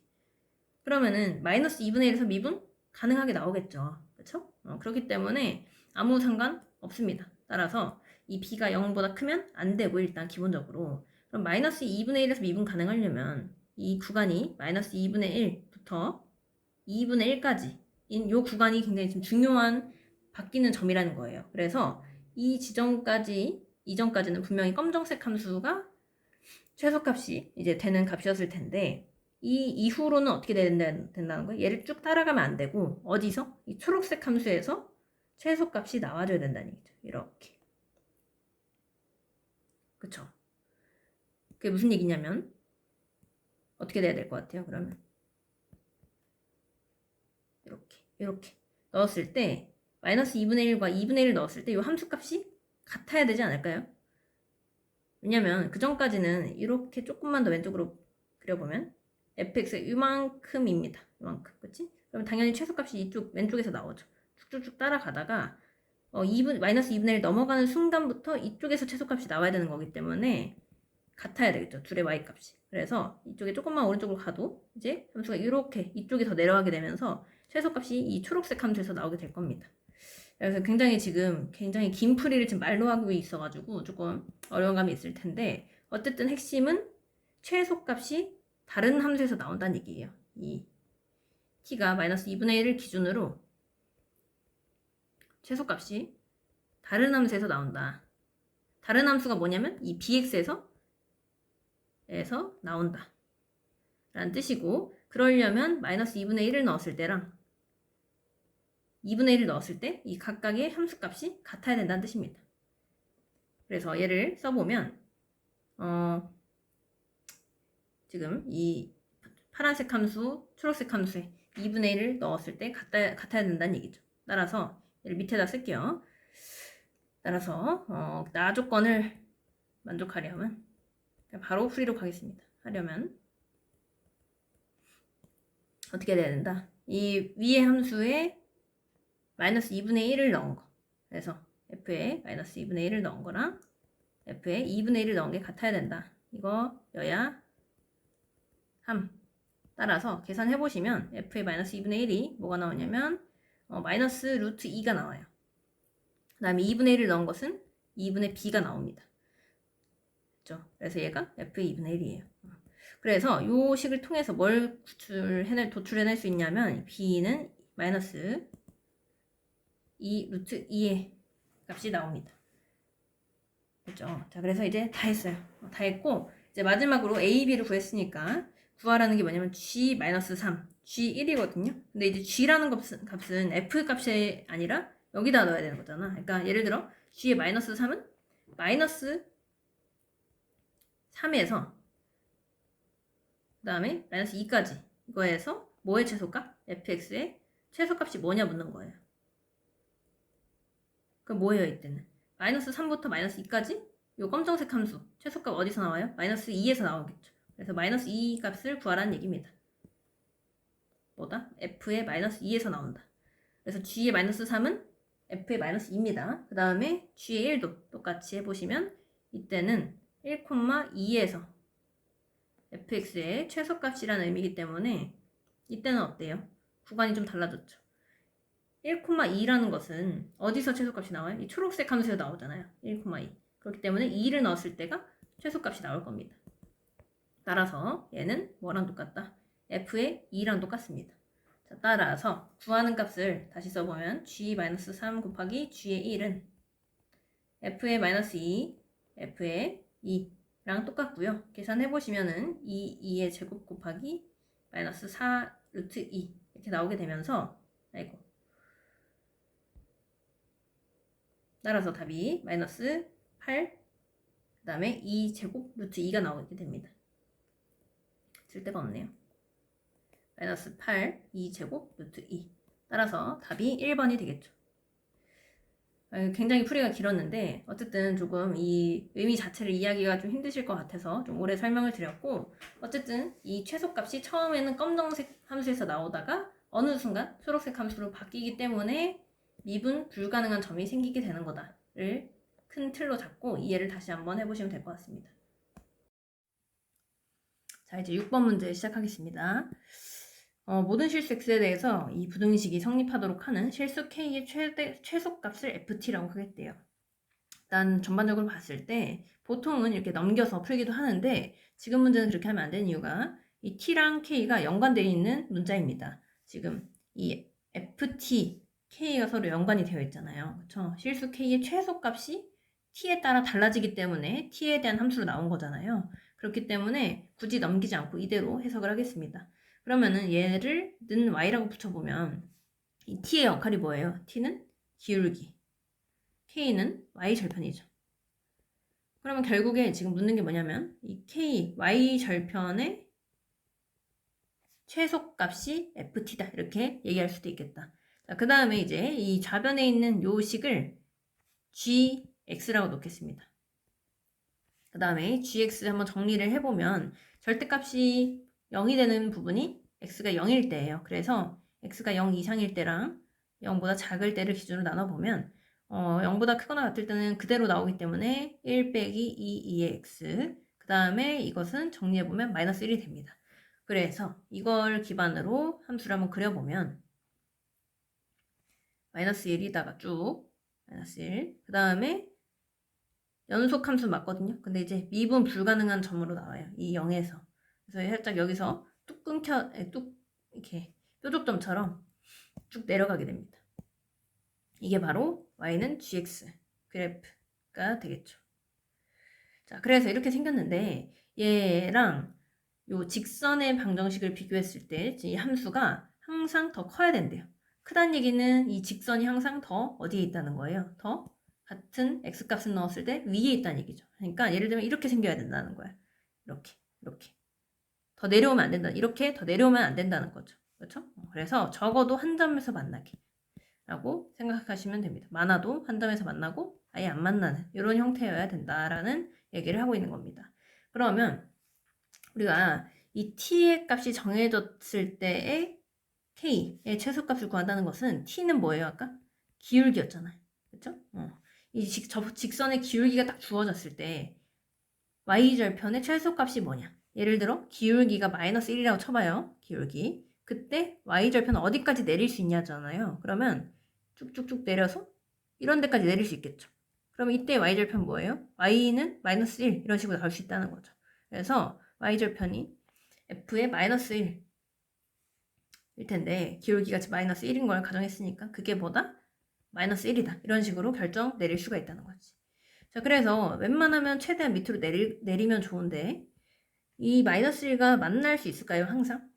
[SPEAKER 1] 그러면은 마이너스 2분의 1에서 미분 가능하게 나오겠죠. 그렇죠? 그렇기 때문에 아무 상관 없습니다. 따라서 이 b가 0보다 크면 안 되고 일단 기본적으로 그럼 마이너스 2분의 1에서 미분 가능하려면 이 구간이 마이너스 2분의 1부터 2분의 1까지 이 구간이 굉장히 좀 중요한 바뀌는 점이라는 거예요. 그래서 이 이전까지는 분명히 검정색 함수가 최소값이 이제 되는 값이었을 텐데 이 이후로는 어떻게 된다는 거예요? 얘를 쭉 따라가면 안 되고 어디서? 이 초록색 함수에서 최소값이 나와줘야 된다는 얘기죠. 이렇게. 그쵸? 그게 무슨 얘기냐면 어떻게 돼야 될 것 같아요? 그러면 이렇게 넣었을 때 마이너스 2분의 1과 2분의 1 넣었을 때 이 함수값이 같아야 되지 않을까요? 왜냐면 그 전까지는 이렇게 조금만 더 왼쪽으로 그려보면 fx가 이만큼입니다. 이만큼. 그치? 그럼 당연히 최소값이 이쪽 왼쪽에서 나오죠. 쭉쭉쭉 따라가다가 마이너스 2분의 1 넘어가는 순간부터 이쪽에서 최소값이 나와야 되는 거기 때문에 같아야 되겠죠. 둘의 y값이. 그래서 이쪽에 조금만 오른쪽으로 가도 이제 함수가 이렇게 이쪽이 더 내려가게 되면서 최소값이 이 초록색 함수에서 나오게 될 겁니다. 그래서 굉장히 지금 굉장히 긴 풀이를 지금 말로 하고 있어가지고 조금 어려운 감이 있을 텐데 어쨌든 핵심은 최소값이 다른 함수에서 나온다는 얘기예요. 이 t가 마이너스 2분의 1을 기준으로 최소값이 다른 함수에서 나온다. 다른 함수가 뭐냐면 이 bx에서 나온다 라는 뜻이고, 그러려면 마이너스 2분의 1을 넣었을 때랑 2분의 1을 넣었을 때 이 각각의 함수값이 같아야 된다는 뜻입니다. 그래서 얘를 써보면 지금 이 파란색 함수, 초록색 함수에 2분의 1을 넣었을 때 같아야 된다는 얘기죠. 따라서 얘를 밑에다 쓸게요. 따라서 나 조건을 만족하려면 바로 풀이로 가겠습니다. 하려면 어떻게 해야 된다? 이 위의 함수에 마이너스 2분의 1을 넣은 거. 그래서 f에 마이너스 2분의 1을 넣은 거랑 f에 2분의 1을 넣은 게 같아야 된다. 이거 여야 함. 따라서 계산해 보시면 f의 마이너스 2분의 1이 뭐가 나오냐면 마이너스 루트 2가 나와요. 그 다음에 2분의 1을 넣은 것은 2분의 b가 나옵니다. 그렇죠? 그래서 얘가 f의 2분의 1이에요. 그래서 이 식을 통해서 뭘 도출해낼 수 있냐면 b는 마이너스 2 루트 2의 값이 나옵니다. 그렇죠? 자, 그래서 이제 다 했어요. 다 했고 이제 마지막으로 a, b를 구했으니까 구하라는 게 뭐냐면 g-3, g1이거든요. 근데 이제 g라는 값은 f 값이 아니라 여기다 넣어야 되는 거잖아. 그러니까 예를 들어 g의 마이너스 3은 마이너스 3에서 그 다음에 마이너스 2까지 이거에서 뭐의 최소값? fx의 최소값이 뭐냐 묻는 거예요. 그럼 뭐예요 이때는? 마이너스 3부터 마이너스 2까지 요 검정색 함수 최소값 어디서 나와요? 마이너스 2에서 나오겠죠. 그래서 마이너스 2 값을 구하라는 얘기입니다. 뭐다? f의 마이너스 2에서 나온다. 그래서 g의 마이너스 3은 f의 마이너스 2입니다. 그 다음에 g의 1도 똑같이 해보시면 이때는 1,2에서 fx의 최소값이라는 의미이기 때문에 이때는 어때요? 구간이 좀 달라졌죠. 1,2라는 것은 어디서 최소값이 나와요? 이 초록색 함수에서 나오잖아요. 1,2. 그렇기 때문에 2를 넣었을 때가 최소값이 나올 겁니다. 따라서 얘는 뭐랑 똑같다? f의 2랑 똑같습니다. 자, 따라서 구하는 값을 다시 써보면 g-3 곱하기 g의 1은 f의 마이너스 2, f의 2랑 똑같고요. 계산해보시면은 2의 제곱 곱하기 마이너스 4 루트 2 이렇게 나오게 되면서 따라서 답이 마이너스 8, 그 다음에 2제곱 루트 2가 나오게 됩니다. 쓸 데가 없네요. 마이너스 8, 2제곱 루트 2. 따라서 답이 1번이 되겠죠. 굉장히 풀이가 길었는데 어쨌든 조금 이 의미 자체를 이해하기가 좀 힘드실 것 같아서 좀 오래 설명을 드렸고, 어쨌든 이 최소값이 처음에는 검정색 함수에서 나오다가 어느 순간 초록색 함수로 바뀌기 때문에 미분 불가능한 점이 생기게 되는 거다를 큰 틀로 잡고 이해를 다시 한번 해보시면 될 것 같습니다. 자, 이제 6번 문제 시작하겠습니다. 모든 실수 x에 대해서 이 부등식이 성립하도록 하는 실수 k의 최소값을 ft라고 하겠대요. 일단 전반적으로 봤을 때 보통은 이렇게 넘겨서 풀기도 하는데 지금 문제는 그렇게 하면 안 되는 이유가 이 t랑 k가 연관되어 있는 문자입니다. 지금 이 ft, k가 서로 연관이 되어 있잖아요. 그렇죠? 실수 k의 최소값이 t에 따라 달라지기 때문에 t에 대한 함수로 나온 거잖아요. 그렇기 때문에 굳이 넘기지 않고 이대로 해석을 하겠습니다. 그러면은 얘를 는 y라고 붙여보면 이 t의 역할이 뭐예요? t는 기울기, k는 y 절편이죠. 그러면 결국에 지금 묻는 게 뭐냐면 이 k, y 절편의 최소값이 ft다 이렇게 얘기할 수도 있겠다. 그 다음에 이제 이 좌변에 있는 요 식을 gx라고 놓겠습니다. 그 다음에 gx 한번 정리를 해보면 절대값이 0이 되는 부분이 x가 0일 때예요. 그래서 x가 0 이상일 때랑 0보다 작을 때를 기준으로 나눠보면 0보다 크거나 같을 때는 그대로 나오기 때문에 1 빼기 2, 2의 x, 그 다음에 이것은 정리해보면 마이너스 1이 됩니다. 그래서 이걸 기반으로 함수를 한번 그려보면 마이너스 1이다가 쭉 마이너스 1, 그 다음에 연속 함수 맞거든요. 근데 이제 미분 불가능한 점으로 나와요. 이 0에서. 그래서 살짝 여기서 뚝 뚝 이렇게 뾰족점처럼 쭉 내려가게 됩니다. 이게 바로 y는 gx 그래프가 되겠죠. 자, 그래서 이렇게 생겼는데 얘랑 요 직선의 방정식을 비교했을 때 이 함수가 항상 더 커야 된대요. 크다는 얘기는 이 직선이 항상 더 어디에 있다는 거예요. 더 같은 x값을 넣었을 때 위에 있다는 얘기죠. 그러니까 예를 들면 이렇게 생겨야 된다는 거야. 이렇게. 더 내려오면 안 된다. 이렇게 더 내려오면 안 된다는 거죠. 그렇죠? 그래서 적어도 한 점에서 만나게 라고 생각하시면 됩니다. 많아도 한 점에서 만나고 아예 안 만나는 이런 형태여야 된다라는 얘기를 하고 있는 겁니다. 그러면 우리가 이 t의 값이 정해졌을 때의 k의 최소값을 구한다는 것은 t는 뭐예요? 아까? 기울기였잖아요. 그렇죠? 이 직선의 기울기가 딱 주어졌을 때 y절편의 최소값이 뭐냐? 예를 들어 기울기가 마이너스 1이라고 쳐봐요. 기울기. 그때 y절편은 어디까지 내릴 수 있냐잖아요. 그러면 쭉쭉쭉 내려서 이런 데까지 내릴 수 있겠죠. 그러면 이때 y절편 뭐예요? y는 마이너스 1 이런 식으로 나올 수 있다는 거죠. 그래서 y절편이 f의 마이너스 1일 텐데 기울기가 마이너스 1인 걸 가정했으니까 그게 뭐다? 마이너스 1이다. 이런 식으로 결정 내릴 수가 있다는 거지. 자, 그래서 웬만하면 최대한 밑으로 내리면 좋은데 이 마이너스 1과 만날 수 있을까요? 항상?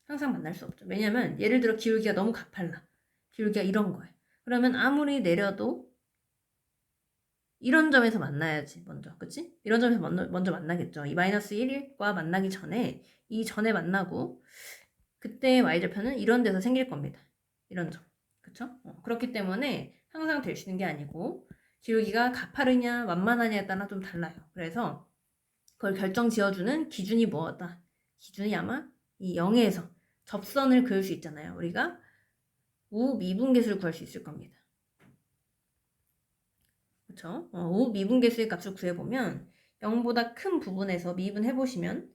[SPEAKER 1] 항상 만날 수 없죠. 왜냐면 예를 들어 기울기가 너무 가팔라. 기울기가 이런 거예요. 그러면 아무리 내려도 이런 점에서 만나야지 먼저. 그치? 이런 점에서 먼저 만나겠죠. 이 마이너스 1과 만나기 전에 이 전에 만나고 그때 y절편은 이런 데서 생길 겁니다. 이런 점. 그쵸? 그렇기 때문에 항상 될 수 있는 게 아니고 기울기가 가파르냐 완만하냐에 따라 좀 달라요. 그래서 그걸 결정 지어주는 기준이 뭐다? 기준이 아마 이 0에서 접선을 그을 수 있잖아요. 우리가 우미분계수를 구할 수 있을 겁니다. 그렇죠? 우미분계수의 값을 구해보면 0보다 큰 부분에서 미분해보시면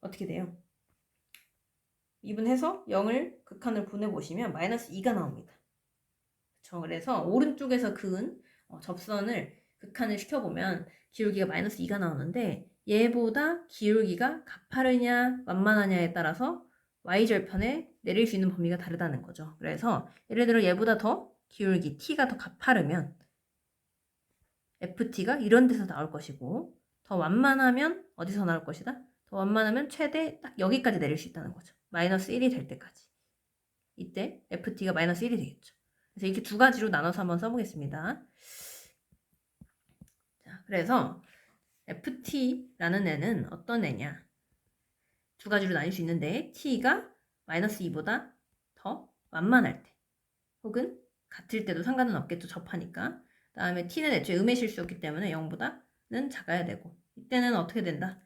[SPEAKER 1] 어떻게 돼요? 미분해서 0을 극한으로 보내보시면 마이너스 2가 나옵니다. 그렇죠? 그래서 오른쪽에서 그은 접선을 극한을 시켜보면 기울기가 마이너스 2가 나오는데 얘보다 기울기가 가파르냐 완만하냐에 따라서 y절편에 내릴 수 있는 범위가 다르다는 거죠. 그래서 예를 들어 얘보다 더 기울기 t가 더 가파르면 ft가 이런 데서 나올 것이고 더 완만하면 어디서 나올 것이다? 더 완만하면 최대 딱 여기까지 내릴 수 있다는 거죠. 마이너스 1이 될 때까지. 이때 ft가 마이너스 1이 되겠죠. 그래서 이렇게 두 가지로 나눠서 한번 써보겠습니다. 자, 그래서 ft라는 애는 어떤 애냐? 두 가지로 나뉠 수 있는데 t가 마이너스 2보다 더 완만할 때 혹은 같을 때도 상관은 없겠죠. 접하니까. 다음에 t는 애초에 음의 실수였기 때문에 0보다는 작아야 되고 이때는 어떻게 된다?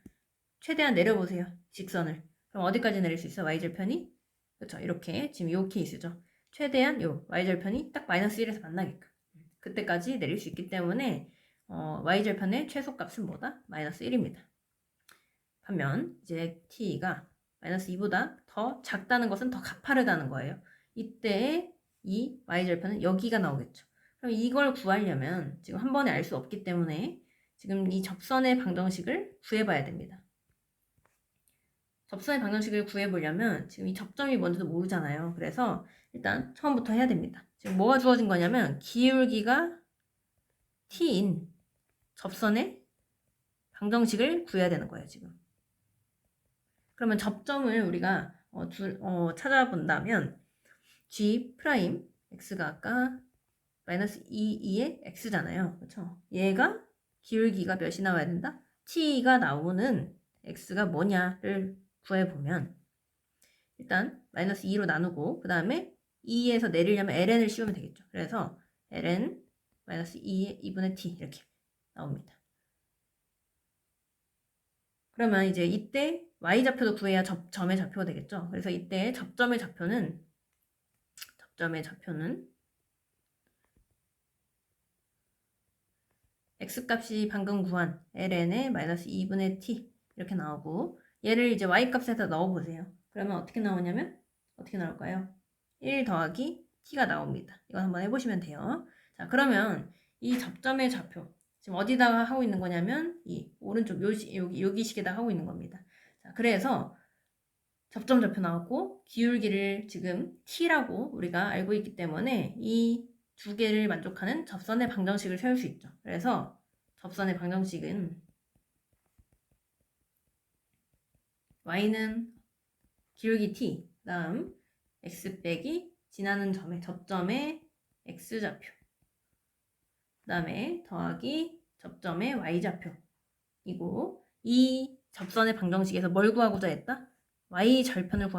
[SPEAKER 1] 최대한 내려보세요. 직선을. 그럼 어디까지 내릴 수 있어? y절편이? 그렇죠. 이렇게 지금 이 케이스죠. 최대한 요 y절편이 딱 마이너스 1에서 만나게끔 그때까지 내릴 수 있기 때문에 y절편의 최소값은 뭐다? 마이너스 1입니다. 반면 이제 t가 마이너스 2보다 더 작다는 것은 더 가파르다는 거예요. 이때 이 y절편은 여기가 나오겠죠. 그럼 이걸 구하려면 지금 한 번에 알 수 없기 때문에 지금 이 접선의 방정식을 구해봐야 됩니다. 접선의 방정식을 구해보려면 지금 이 접점이 뭔지도 모르잖아요. 그래서 일단 처음부터 해야 됩니다. 지금 뭐가 주어진 거냐면 기울기가 t인 접선의 방정식을 구해야 되는 거예요. 지금. 그러면 접점을 우리가 찾아본다면 g 프라임 x가 아까 마이너스 2의 x잖아요. 그렇죠? 얘가 기울기가 몇이 나와야 된다? t가 나오는 x가 뭐냐를 구해보면 일단 마이너스 2로 나누고 그 다음에 2에서 내리려면 ln을 씌우면 되겠죠. 그래서 ln 마이너스 2분의 t 이렇게 나옵니다. 그러면 이제 이때 y좌표도 구해야 점의 좌표가 되겠죠. 그래서 이때 접점의 좌표는 x값이 방금 구한 ln의 마이너스 2분의 t 이렇게 나오고 얘를 이제 y값에다 넣어보세요. 그러면 어떻게 나오냐면 어떻게 나올까요? 1 더하기 t가 나옵니다. 이거 한번 해보시면 돼요. 자, 그러면 이 접점의 좌표 지금 어디다가 하고 있는 거냐면 이 오른쪽 여기 식에다 하고 있는 겁니다. 자, 그래서 접점 좌표 나왔고 기울기를 지금 t라고 우리가 알고 있기 때문에 이 두 개를 만족하는 접선의 방정식을 세울 수 있죠. 그래서 접선의 방정식은 y는 기울기 t 다음 x 빼기 지나는 점의 접점의 x좌표 그 다음에 더하기 접점의 y좌표이고 이 접선의 방정식에서 뭘 구하고자 했다? y절편을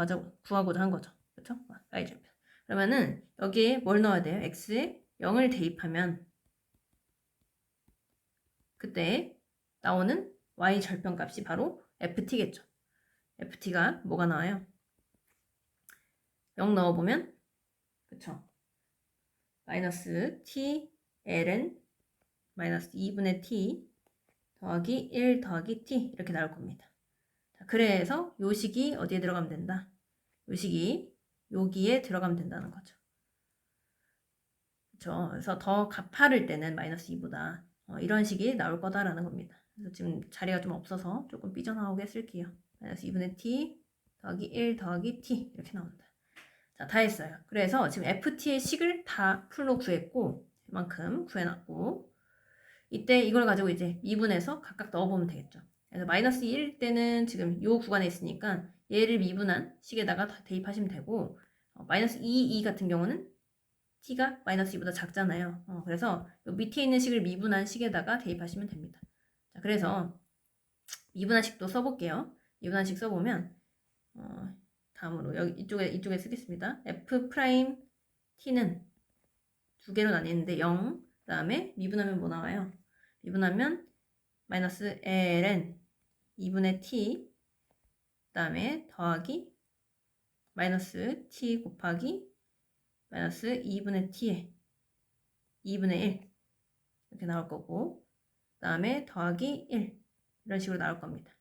[SPEAKER 1] 구하고자 한 거죠. 그렇죠? y절편. 그러면은 여기에 뭘 넣어야 돼요? x에 0을 대입하면 그때 나오는 y절편 값이 바로 ft겠죠. ft가 뭐가 나와요? 0 넣어보면 그쵸? 마이너스 t ln 마이너스 2분의 t 더하기 1 더하기 t 이렇게 나올 겁니다. 자, 그래서 요 식이 어디에 들어가면 된다? 요 식이 여기에 들어가면 된다는 거죠. 그렇죠? 그래서 더 가파를 때는 마이너스 2보다 이런 식이 나올 거다라는 겁니다. 그래서 지금 자리가 좀 없어서 조금 삐져나오게 쓸게요. 마이너스 2분의 t 더하기 1 더하기 t 이렇게 나온다. 자, 다 했어요. 그래서 지금 ft의 식을 다 풀로 구했고 이만큼 구해놨고 이때 이걸 가지고 이제 미분해서 각각 넣어보면 되겠죠. 그래서 마이너스 1 때는 지금 이 구간에 있으니까 얘를 미분한 식에다가 다 대입하시면 되고 마이너스 2 같은 경우는 t가 마이너스 2보다 작잖아요. 그래서 밑에 있는 식을 미분한 식에다가 대입하시면 됩니다. 자, 그래서 미분한 식도 써볼게요. 미분한 식 써보면 다음으로 여기 이쪽에 쓰겠습니다. f 프라임 t는 두 개로 나뉘는데 0, 그 다음에 미분하면 뭐 나와요? 미분하면 마이너스 ln 2분의 t 그 다음에 더하기 마이너스 t 곱하기 마이너스 2분의 t에 2분의 1 이렇게 나올 거고 그 다음에 더하기 1 이런 식으로 나올 겁니다.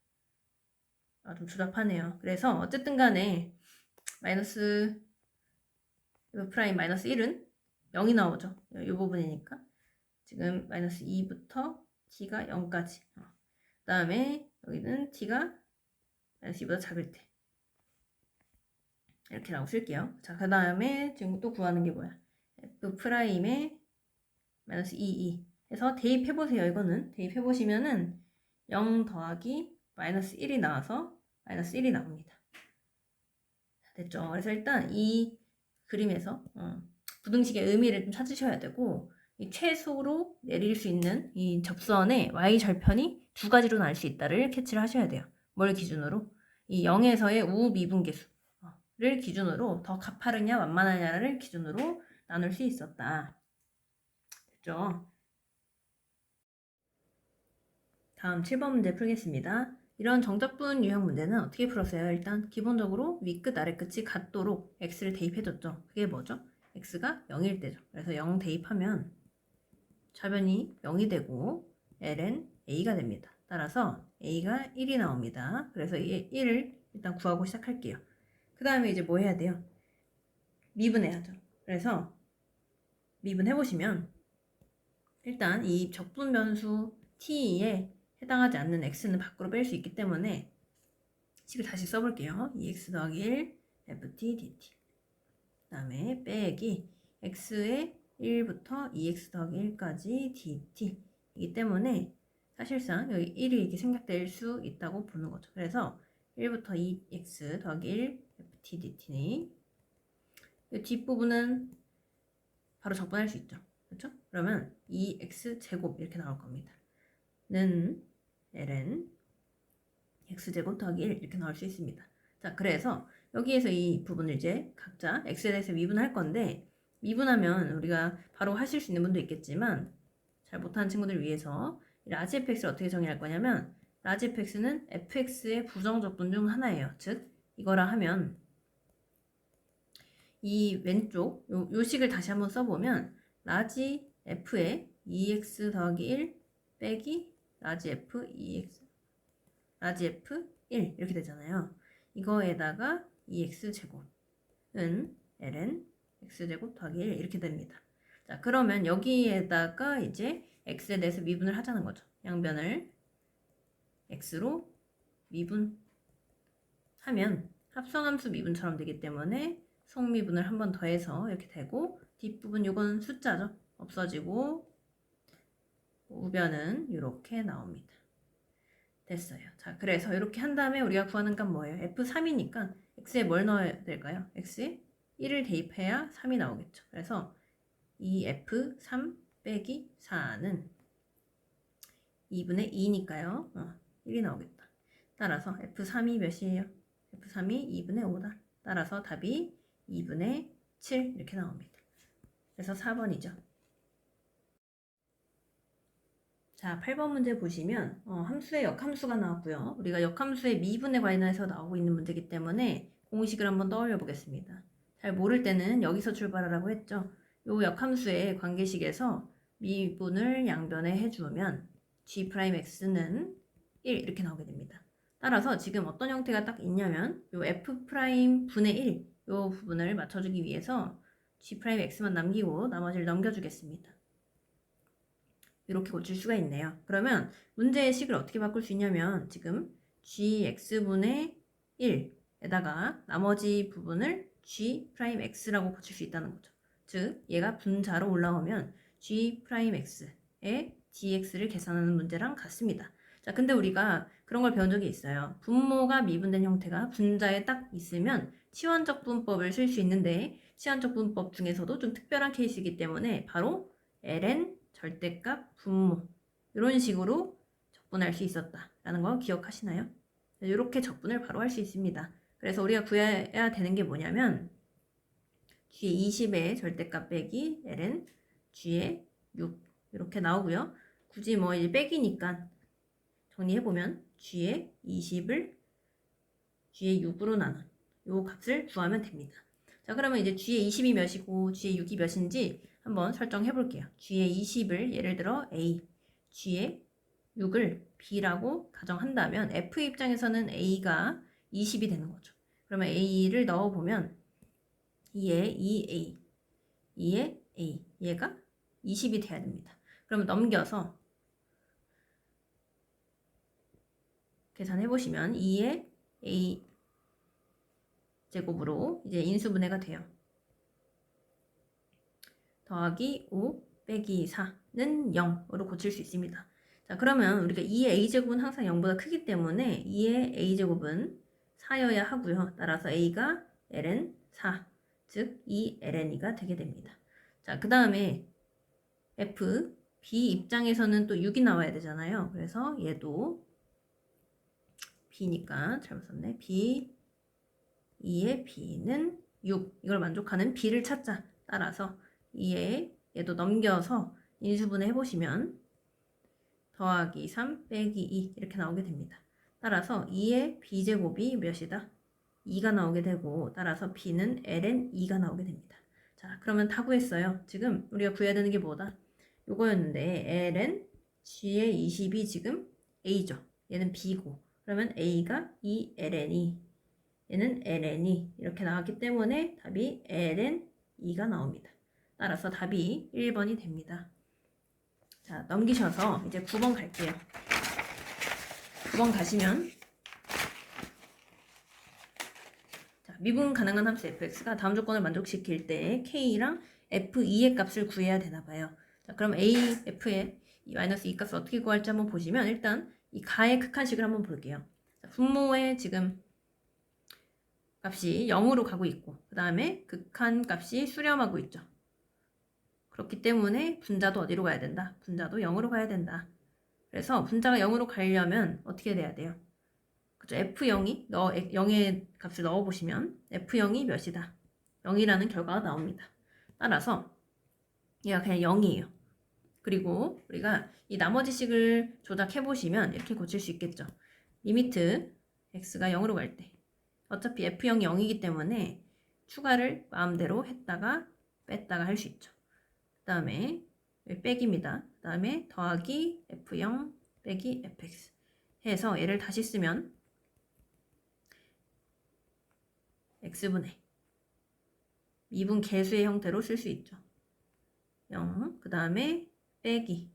[SPEAKER 1] 좀 조잡하네요. 그래서 어쨌든 간에 마이너스 f 프라임 마이너스 1은 0이 나오죠. 이 부분이니까 지금 마이너스 2부터 t가 0까지 그 다음에 여기는 t가 마이너스 2보다 작을 때 이렇게 라고 쓸게요. 자, 그 다음에 지금 또 구하는 게 뭐야? f 프라임에 마이너스 2 해서 대입해보세요. 이거는 대입해보시면은 0 더하기 마이너스 1이 나와서 마이너스 1이 나옵니다. 됐죠? 그래서 일단 이 그림에서 부등식의 의미를 좀 찾으셔야 되고 이 최소로 내릴 수 있는 이 접선의 y절편이 두 가지로 나올 수 있다를 캐치를 하셔야 돼요. 뭘 기준으로? 이 0에서의 우미분계수를 기준으로 더 가파르냐 완만하냐를 기준으로 나눌 수 있었다. 됐죠? 다음 7번 문제 풀겠습니다. 이런 정적분 유형 문제는 어떻게 풀었어요? 일단 기본적으로 위끝 아래끝이 같도록 x를 대입해줬죠. 그게 뭐죠? x가 0일 때죠. 그래서 0 대입하면 좌변이 0이 되고 ln a가 됩니다. 따라서 a가 1이 나옵니다. 그래서 이 1을 일단 구하고 시작할게요. 그 다음에 이제 뭐 해야 돼요? 미분해야죠. 그래서 미분해보시면 일단 이 적분 변수 t에 해당하지 않는 x는 밖으로 뺄 수 있기 때문에 식을 다시 써볼게요. 2x 더하기 1 ft dt 그 다음에 빼기 x의 1부터 2x 더하기 1까지 dt 이기 때문에 사실상 여기 1이 이렇게 생략될 수 있다고 보는 거죠. 그래서 1부터 2x 더하기 1 ft dt니 이 뒷부분은 바로 적분할 수 있죠. 그렇죠? 그러면 2x 제곱 이렇게 나올 겁니다. 는 ln x제곱 더하기 1 이렇게 나올 수 있습니다. 자, 그래서 여기에서 이 부분을 이제 각자 x에 대해서 미분할 건데 미분하면 우리가 바로 하실 수 있는 분도 있겠지만 잘 못하는 친구들 위해서 라지 fx를 어떻게 정의할 거냐면 라지 fx는 fx의 부정적분 중 하나예요. 즉 이거라 하면 이 왼쪽 요 식을 다시 한번 써보면 라지 f에 2x 더하기 1 빼기 라지 F 2x 라지 F 1 이렇게 되잖아요. 이거에다가 2x 제곱은 ln x 제곱 더하기 1 이렇게 됩니다. 자, 그러면 여기에다가 이제 x에 대해서 미분을 하자는 거죠. 양변을 x로 미분하면 합성함수 미분처럼 되기 때문에 속미분을 한 번 더해서 이렇게 되고, 뒷부분 이건 숫자죠. 없어지고 우변은 이렇게 나옵니다. 됐어요. 자, 그래서 이렇게 한 다음에 우리가 구하는 값 뭐예요? F3이니까 x에 뭘 넣어야 될까요? x에 1을 대입해야 3이 나오겠죠. 그래서 이 F3 빼기 4는 2분의 2니까요. 1이 나오겠다. 따라서 F3이 몇이에요? F3이 2분의 5다. 따라서 답이 2분의 7 이렇게 나옵니다. 그래서 4번이죠. 자, 8번 문제 보시면 함수의 역함수가 나왔고요. 우리가 역함수의 미분에 관련해서 나오고 있는 문제이기 때문에 공식을 한번 떠올려 보겠습니다. 잘 모를 때는 여기서 출발하라고 했죠. 요 역함수의 관계식에서 미분을 양변에 해주면 g'x는 1 이렇게 나오게 됩니다. 따라서 지금 어떤 형태가 딱 있냐면 요 f'분의 1 요 부분을 맞춰주기 위해서 g'x만 남기고 나머지를 넘겨주겠습니다. 이렇게 고칠 수가 있네요. 그러면 문제의 식을 어떻게 바꿀 수 있냐면 지금 gx분의 1에다가 나머지 부분을 g'x라고 고칠 수 있다는 거죠. 즉 얘가 분자로 올라오면 g'x의 dx를 계산하는 문제랑 같습니다. 자, 근데 우리가 그런 걸 배운 적이 있어요. 분모가 미분된 형태가 분자에 딱 있으면 치환적 분법을 쓸 수 있는데 치환적 분법 중에서도 좀 특별한 케이스이기 때문에 바로 ln 절대값 분모 이런 식으로 적분할 수 있었다라는 거 기억하시나요? 이렇게 적분을 바로 할 수 있습니다. 그래서 우리가 구해야 되는 게 뭐냐면 g의 20의 절대값 빼기 ln g의 6 이렇게 나오고요. 굳이 뭐 이제 빼기니까 정리해보면 g의 20을 g의 6으로 나눈 요 값을 구하면 됩니다. 자, 그러면 이제 g의 20이 몇이고 g의 6이 몇인지 한번 설정해 볼게요. g의 20을 예를 들어 a, g의 6을 b라고 가정한다면 f 입장에서는 a가 20이 되는 거죠. 그러면 a를 넣어보면 2에 2a, 2에 a, 얘가 20이 돼야 됩니다. 그러면 넘겨서 계산해 보시면 2에 a 제곱으로 이제 인수분해가 돼요. 더하기 5 빼기 4는 0으로 고칠 수 있습니다. 자, 그러면 우리가 2의 a제곱은 항상 0보다 크기 때문에 2의 a제곱은 4여야 하고요. 따라서 a가 ln 4, 즉 2ln이가 되게 됩니다. 자, 그 다음에 f, b 입장에서는 또 6이 나와야 되잖아요. 그래서 얘도 b니까 잘못 썼네. b, 2의 b는 6, 이걸 만족하는 b를 찾자. 따라서 2에 얘도 넘겨서 인수분해 해보시면 더하기 3 빼기 2 이렇게 나오게 됩니다. 따라서 2의 b제곱이 몇이다? 2가 나오게 되고 따라서 b는 ln 2가 나오게 됩니다. 자, 그러면 다 구했어요. 지금 우리가 구해야 되는 게 뭐다? 요거였는데 ln g의 20이 지금 a죠. 얘는 b고 그러면 a가 2ln이 얘는 ln이 이렇게 나왔기 때문에 답이 ln 2가 나옵니다. 따라서 답이 1번이 됩니다. 자, 넘기셔서 이제 9번 갈게요. 9번 가시면 자, 미분 가능한 함수 fx가 다음 조건을 만족시킬 때 k랑 f2의 값을 구해야 되나 봐요. 자, 그럼 a, f의 이 마이너스 2 값을 어떻게 구할지 한번 보시면 일단 이 가의 극한식을 한번 볼게요. 자, 분모의 지금 값이 0으로 가고 있고 그 다음에 극한 값이 수렴하고 있죠. 그렇기 때문에 분자도 어디로 가야 된다? 분자도 0으로 가야 된다. 그래서 분자가 0으로 가려면 어떻게 돼야 돼요? 그죠? F0이 0의 값을 넣어보시면 F0이 몇이다? 0이라는 결과가 나옵니다. 따라서 얘가 그냥 0이에요. 그리고 우리가 이 나머지 식을 조작해보시면 이렇게 고칠 수 있겠죠. 리미트 x가 0으로 갈 때 어차피 F0이 0이기 때문에 추가를 마음대로 했다가 뺐다가 할 수 있죠. 그 다음에 여기 빼기입니다. 그 다음에 더하기 F0 빼기 fx 해서 얘를 다시 쓰면 x분의 미분 계수의 형태로 쓸 수 있죠. 0, 그 다음에 빼기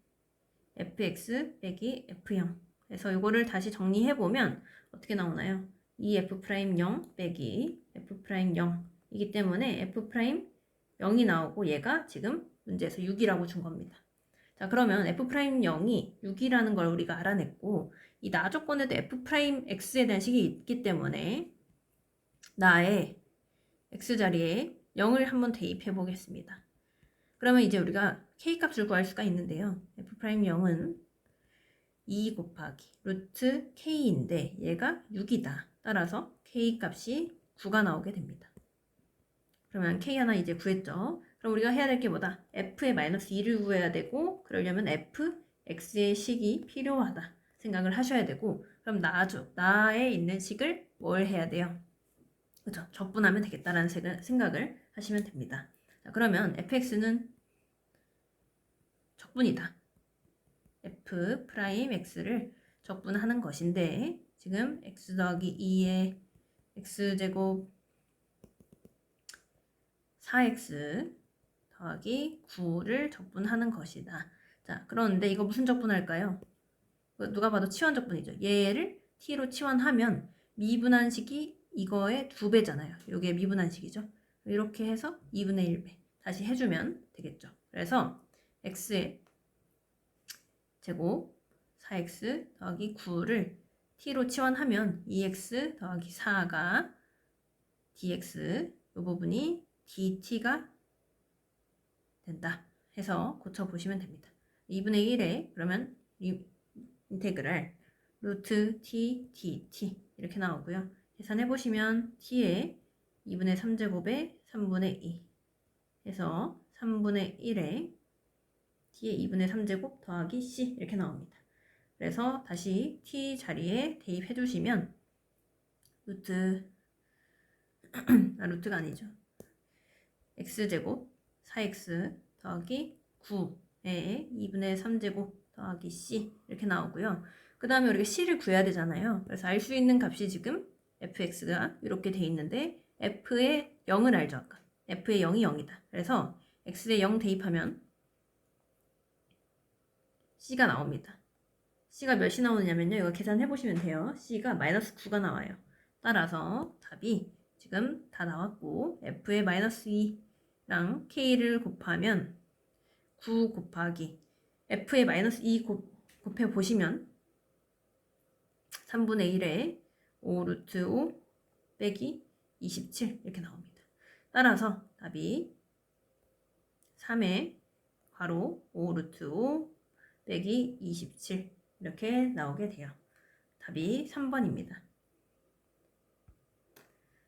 [SPEAKER 1] fx 빼기 f0 해서 이거를 다시 정리해보면 어떻게 나오나요? 2f'0 빼기 f'0 이기 때문에 f'0이 나오고 얘가 지금 문제에서 6이라고 준 겁니다. 자, 그러면 f'0이 6이라는 걸 우리가 알아냈고 이 나 조건에도 f'x에 대한 식이 있기 때문에 나의 x자리에 0을 한번 대입해 보겠습니다. 그러면 이제 우리가 k값을 구할 수가 있는데요. f'0은 2 곱하기 루트 k인데 얘가 6이다. 따라서 k값이 9가 나오게 됩니다. 그러면 k 하나 이제 구했죠. 그럼 우리가 해야 될 게 뭐다? f의 마이너스 2를 구해야 되고 그러려면 fx의 식이 필요하다 생각을 하셔야 되고 그럼 나에 있는 식을 뭘 해야 돼요? 그죠? 적분하면 되겠다라는 생각을 하시면 됩니다. 자, 그러면 fx는 적분이다. f'x를 적분하는 것인데 지금 x 더하기 2의 x제곱 4x 더하기 9를 적분하는 것이다. 자, 그런데 이거 무슨 적분할까요? 누가 봐도 치환적분이죠. 얘를 t로 치환하면 미분한식이 이거의 2배잖아요. 이게 미분한식이죠. 이렇게 해서 2분의 1배 다시 해주면 되겠죠. 그래서 x의 제곱 4x 더하기 9를 t로 치환하면 2x 더하기 4가 dx 이 부분이 dt가 된다 해서 고쳐보시면 됩니다. 2분의 1에 그러면 인테그랄 루트 t dt 이렇게 나오고요. 계산해보시면 t의 2분의 3제곱에 3분의 2 해서 3분의 1에 t의 2분의 3제곱 더하기 c 이렇게 나옵니다. 그래서 다시 t 자리에 대입해 주시면 루트가 아니죠. x제곱 4x 더하기 9에 2분의 3제곱 더하기 c 이렇게 나오고요. 그 다음에 우리가 c를 구해야 되잖아요. 그래서 알 수 있는 값이 지금 fx가 이렇게 돼 있는데 f의 0을 알죠. 아까 f의 0이 0이다. 그래서 x에 0 대입하면 c가 나옵니다. c가 몇이 나오느냐면요. 이거 계산해 보시면 돼요. c가 마이너스 9가 나와요. 따라서 답이 지금 다 나왔고 f의 마이너스 2랑 k를 곱하면 9 곱하기 f의 마이너스 2 곱해 보시면 3분의 1에 5 루트 5 빼기 27 이렇게 나옵니다. 따라서 답이 3의 괄호 5 루트 5 빼기 27 이렇게 나오게 돼요. 답이 3번입니다.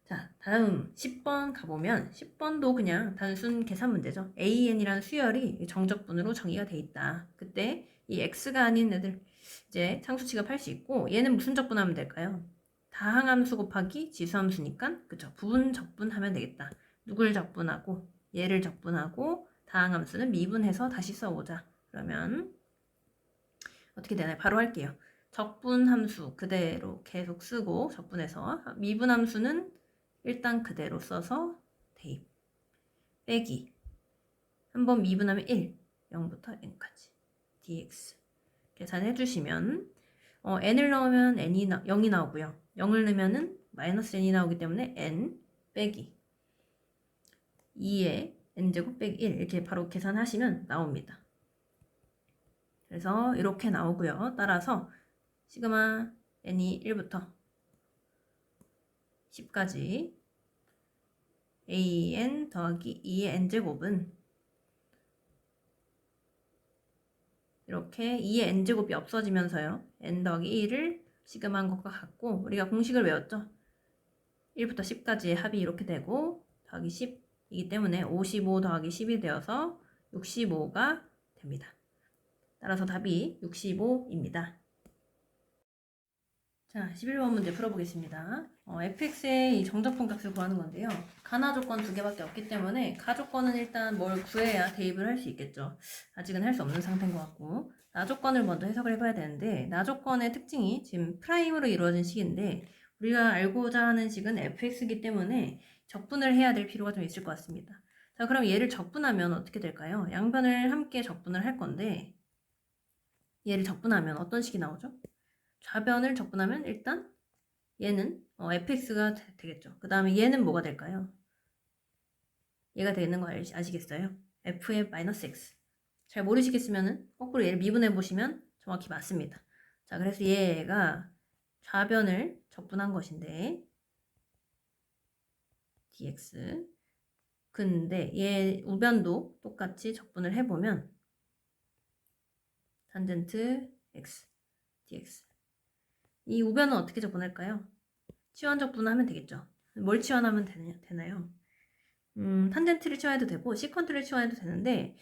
[SPEAKER 1] 자, 다음 10번 가보면 10번도 그냥 단순 계산 문제죠. AN이라는 수열이 정적분으로 정의가 돼 있다. 그때 이 X가 아닌 애들 이제 상수 취급할 수 있고 얘는 무슨 적분하면 될까요? 다항함수 곱하기 지수함수니까 그쵸? 부분 적분하면 되겠다. 누굴 적분하고 얘를 적분하고 다항함수는 미분해서 다시 써보자. 그러면 어떻게 되나요? 바로 할게요. 적분함수 그대로 계속 쓰고 적분해서 미분함수는 일단 그대로 써서 대입 빼기 한번 미분하면 1 0부터 n까지 dx 계산해 주시면 n을 넣으면 n이 0이 나오고요. 0을 넣으면 마이너스 n이 나오기 때문에 n 빼기 2에 n제곱 빼기 1 이렇게 바로 계산하시면 나옵니다. 그래서 이렇게 나오고요. 따라서 시그마 n이 1부터 10까지 an 더하기 2의 n제곱은 이렇게 2의 n제곱이 없어지면서요. n 더하기 1을 시그마한 것과 같고 우리가 공식을 외웠죠. 1부터 10까지의 합이 이렇게 되고 더하기 10이기 때문에 55 더하기 10이 되어서 65가 됩니다. 따라서 답이 65입니다. 자, 11번 문제 풀어보겠습니다. fx의 이 정적분 값을 구하는 건데요. 가나 조건 두 개밖에 없기 때문에 가 조건은 일단 뭘 구해야 대입을 할 수 있겠죠. 아직은 할 수 없는 상태인 것 같고, 나 조건을 먼저 해석을 해봐야 되는데, 나 조건의 특징이 지금 프라임으로 이루어진 식인데, 우리가 알고자 하는 식은 fx이기 때문에 적분을 해야 될 필요가 좀 있을 것 같습니다. 자, 그럼 얘를 적분하면 어떻게 될까요? 양변을 함께 적분을 할 건데, 얘를 적분하면 어떤 식이 나오죠? 좌변을 적분하면 일단 얘는 fx가 되겠죠. 그 다음에 얘는 뭐가 될까요? 얘가 되는 거 아시겠어요? f의 마이너스 x. 잘 모르시겠으면은 거꾸로 얘를 미분해 보시면 정확히 맞습니다. 자, 그래서 얘가 좌변을 적분한 것인데 dx. 근데 얘 우변도 똑같이 적분을 해보면 탄젠트 x dx. 이 우변은 어떻게 적분할까요? 치환 적분하면 되겠죠. 뭘 치환하면 되나요? 탄젠트를 치환해도 되고 시컨트를 치환해도 되는데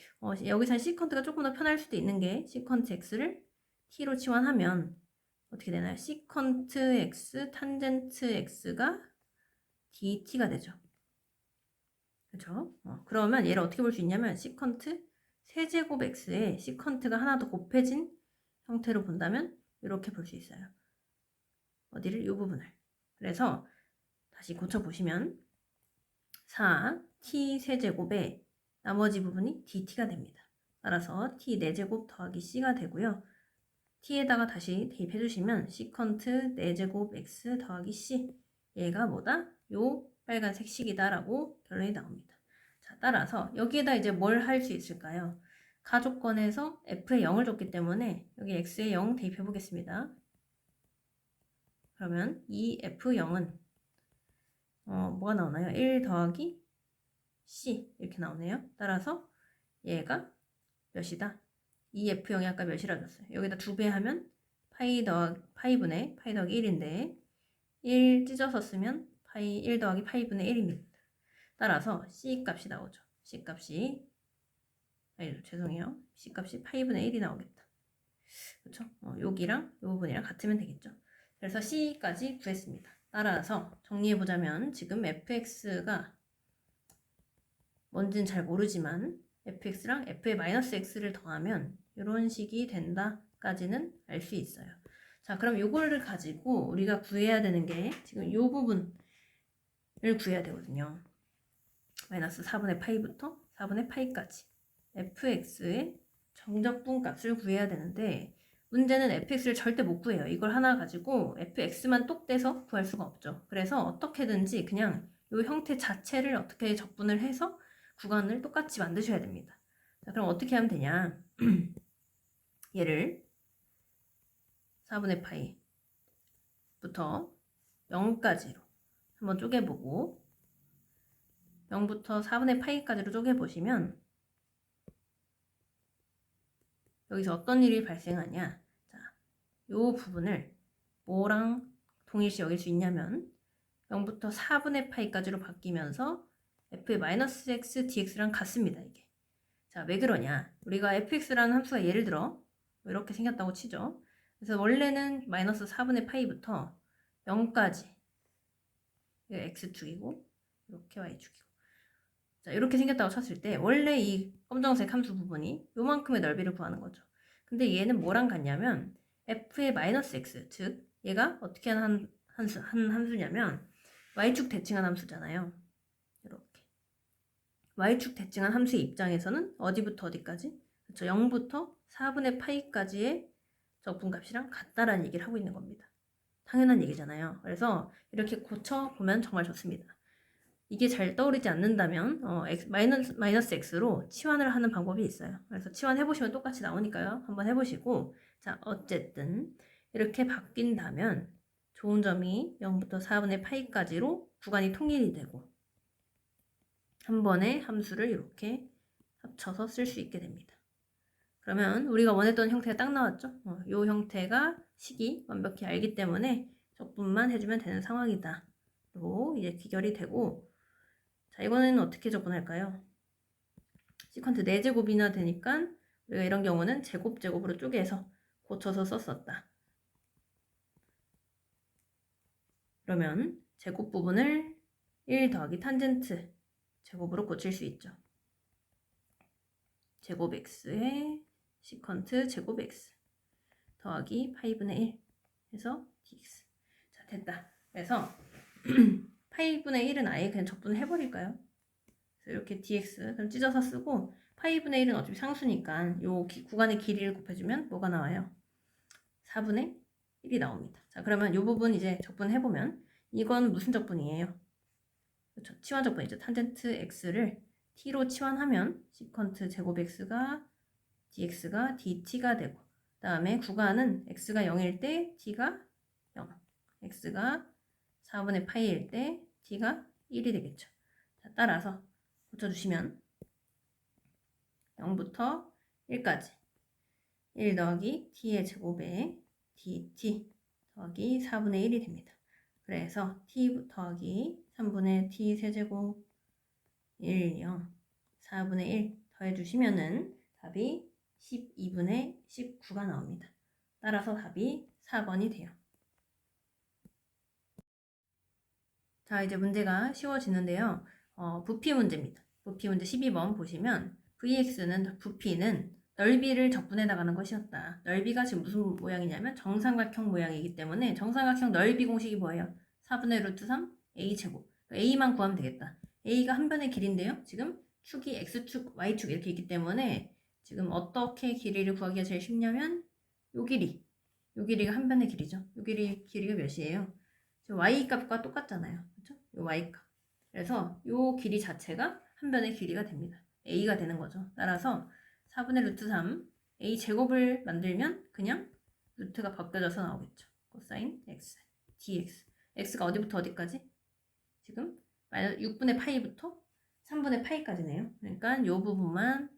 [SPEAKER 1] 여기서 시컨트가 조금 더 편할 수도 있는 게 시컨트 x를 t로 치환하면 어떻게 되나요? 시컨트 x 탄젠트 x가 dt가 되죠. 그렇죠? 그러면 얘를 어떻게 볼 수 있냐면 시컨트 세제곱 x에 시컨트가 하나 더 곱해진 형태로 본다면 이렇게 볼 수 있어요. 어디를? 이 부분을. 그래서 다시 고쳐보시면 4t 세제곱에 나머지 부분이 dt가 됩니다. 따라서 t 4제곱 더하기 c가 되고요. t에다가 다시 대입해 주시면 시컨트 4제곱 x 더하기 c 얘가 뭐다? 요 빨간색 식이다 라고 결론이 나옵니다. 자, 따라서 여기에다 이제 뭘 할 수 있을까요? 가조건에서 f에 0을 줬기 때문에 여기 x에 0 대입해 보겠습니다. 그러면 이 f0은 뭐가 나오나요? 1 더하기 c 이렇게 나오네요. 따라서 얘가 몇이다? 이 f0이 아까 몇이라 줬어요? 여기다 2배 하면 파이 파이분의 파이 더하기 1인데 1 찢어서 쓰면 파이 1 더하기 파이분의 1입니다. 따라서 c 값이 나오죠. c 값이 죄송해요. c 값이 파이분의 1이 나오겠다. 그렇죠? 여기랑 이 부분이랑 같으면 되겠죠. 그래서 c까지 구했습니다. 따라서 정리해보자면 지금 fx가 뭔지는 잘 모르지만 fx랑 f의 마이너스 x를 더하면 이런 식이 된다까지는 알 수 있어요. 자, 그럼 이거를 가지고 우리가 구해야 되는 게 지금 이 부분을 구해야 되거든요. 마이너스 4분의 파이부터 4분의 파이까지 fx의 정적분 값을 구해야 되는데 문제는 fx를 절대 못 구해요. 이걸 하나 가지고 fx만 똑 떼서 구할 수가 없죠. 그래서 어떻게든지 그냥 이 형태 자체를 어떻게 적분을 해서 구간을 똑같이 만드셔야 됩니다. 자, 그럼 어떻게 하면 되냐? 얘를 4분의 파이부터 0까지로 한번 쪼개보고 0부터 4분의 파이까지로 쪼개보시면 여기서 어떤 일이 발생하냐? 자, 요 부분을 뭐랑 동일시 여길 수 있냐면 0부터 4분의 파이까지로 바뀌면서 f의 마이너스 x dx랑 같습니다. 이게. 자, 왜 그러냐? 우리가 fx라는 함수가 예를 들어 이렇게 생겼다고 치죠. 그래서 원래는 마이너스 4분의 파이부터 0까지 x축이고 이렇게 y축이고 자, 이렇게 생겼다고 쳤을 때 원래 이 검정색 함수 부분이 요만큼의 넓이를 구하는 거죠. 근데 얘는 뭐랑 같냐면 f의 마이너스 x, 즉 얘가 어떻게 하는 함수냐면 y축 대칭한 함수잖아요. 이렇게 y축 대칭한 함수의 입장에서는 어디부터 어디까지? 그렇죠. 0부터 4분의 파이까지의 적분값이랑 같다라는 얘기를 하고 있는 겁니다. 당연한 얘기잖아요. 그래서 이렇게 고쳐보면 정말 좋습니다. 이게 잘 떠오르지 않는다면 마이너스 x로 치환을 하는 방법이 있어요. 그래서 치환해보시면 똑같이 나오니까요. 한번 해보시고 자, 어쨌든 이렇게 바뀐다면 좋은 점이 0부터 4분의 파이까지로 구간이 통일이 되고 한 번에 함수를 이렇게 합쳐서 쓸 수 있게 됩니다. 그러면 우리가 원했던 형태가 딱 나왔죠? 이 형태가 식이 완벽히 알기 때문에 적분만 해주면 되는 상황이다. 로 이제 귀결이 되고 자, 이거는 어떻게 적분할까요? 시컨트 4제곱이나 되니까 우리가 이런 경우는 제곱으로 쪼개서 고쳐서 썼었다. 그러면 제곱 부분을 1 더하기 탄젠트 제곱으로 고칠 수 있죠. 제곱 x에 시컨트 제곱 x 더하기 파이분의 1 해서 dx. 자, 됐다. 그래서 파이분의 1은 아예 그냥 적분을 해버릴까요? 그래서 이렇게 dx 그럼 찢어서 쓰고 파이분의 1은 어차피 상수니까 요 구간의 길이를 곱해주면 뭐가 나와요? 4분의 1이 나옵니다. 자, 그러면 이 부분 이제 적분해보면 이건 무슨 적분이에요? 그렇죠. 치환 적분이죠. 탄젠트 x를 t로 치환하면 시컨트 제곱 x가 dx가 dt가 되고 그 다음에 구간은 x가 0일 때 t가 0 x가 4분의 파이일 때 t가 1이 되겠죠. 자, 따라서 고쳐주시면 0부터 1까지 1 더하기 t의 제곱에 dt 더하기 4분의 1이 됩니다. 그래서 t 더하기 3분의 t 세제곱 1, 0, 4분의 1 더해주시면은 답이 12분의 19가 나옵니다. 따라서 답이 4번이 돼요. 자, 이제 문제가 쉬워지는데요. 부피 문제입니다. 부피 문제 12번 보시면 vx는 부피는 넓이를 적분해 나가는 것이었다. 넓이가 지금 무슨 모양이냐면 정삼각형 모양이기 때문에 정삼각형 넓이 공식이 뭐예요? 4분의 루트 3 a제곱. a만 구하면 되겠다. a가 한 변의 길인데요. 지금 축이 x축, y축 이렇게 있기 때문에 지금 어떻게 길이를 구하기가 제일 쉽냐면 요 길이가 한 변의 길이죠. 요 길이가 몇이에요? y 값과 똑같잖아요. 그렇죠? 요 y 값. 그래서 요 길이 자체가 한 변의 길이가 됩니다. a가 되는 거죠. 따라서 4분의 루트 3 a 제곱을 만들면 그냥 루트가 바뀌어져서 나오겠죠. 코사인 x dx. x가 어디부터 어디까지? 지금 6분의 파이부터 3분의 파이까지네요. 그러니까 요 부분만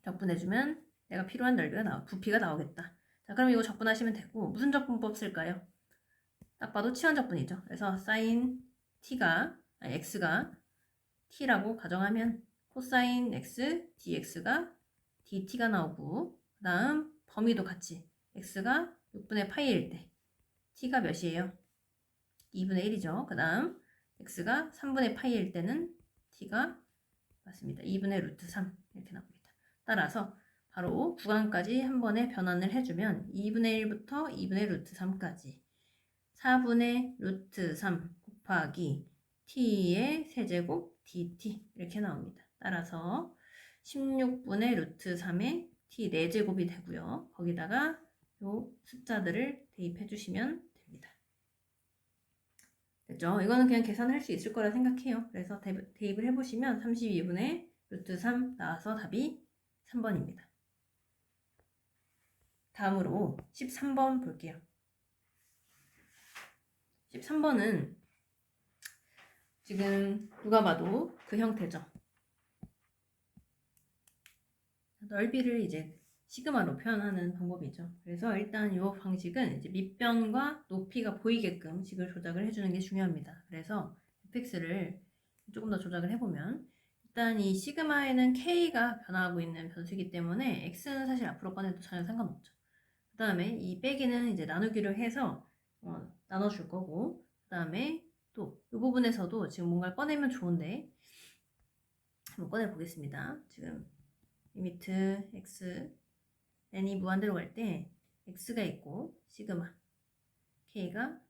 [SPEAKER 1] 적분해주면 내가 필요한 넓이가 부피가 나오겠다. 자, 그럼 이거 적분하시면 되고 무슨 적분법 쓸까요? 딱 봐도 치환 적분이죠. 그래서 사인 x가 t라고 가정하면 코사인 x dx가 dt가 나오고 그 다음 범위도 같이 x가 6분의 파이일 때 t가 몇이에요? 2분의 1이죠. 그 다음 x가 3분의 파이일 때는 t가 맞습니다. 2분의 루트 3 이렇게 나옵니다. 따라서 바로 구간까지 한 번에 변환을 해주면 2분의 1부터 2분의 루트 3까지 4분의 루트 3 곱하기 t의 세제곱 dt 이렇게 나옵니다. 따라서 16분의 루트 3의 t 4제곱이 되고요. 거기다가 요 숫자들을 대입해 주시면 됩니다. 됐죠? 이거는 그냥 계산할 수 있을 거라 생각해요. 그래서 대입을 해보시면 32분의 루트 3 나와서 답이 3번입니다. 다음으로 13번 볼게요. 13번은 지금 누가 봐도 그 형태죠. 넓이를 이제 시그마로 표현하는 방법이죠. 그래서 일단 이 방식은 이제 밑변과 높이가 보이게끔 식을 조작을 해주는 게 중요합니다. 그래서 fx를 조금 더 조작을 해보면 일단 이 시그마에는 k가 변화하고 있는 변수이기 때문에 x는 사실 앞으로 꺼내도 전혀 상관없죠. 그 다음에 이 빼기는 이제 나누기로 해서 나눠줄 거고 그 다음에 또 이 부분에서도 지금 뭔가를 꺼내면 좋은데 한번 꺼내 보겠습니다. 지금 리미트 x n이 무한대로 갈 때 x가 있고 시그마 k가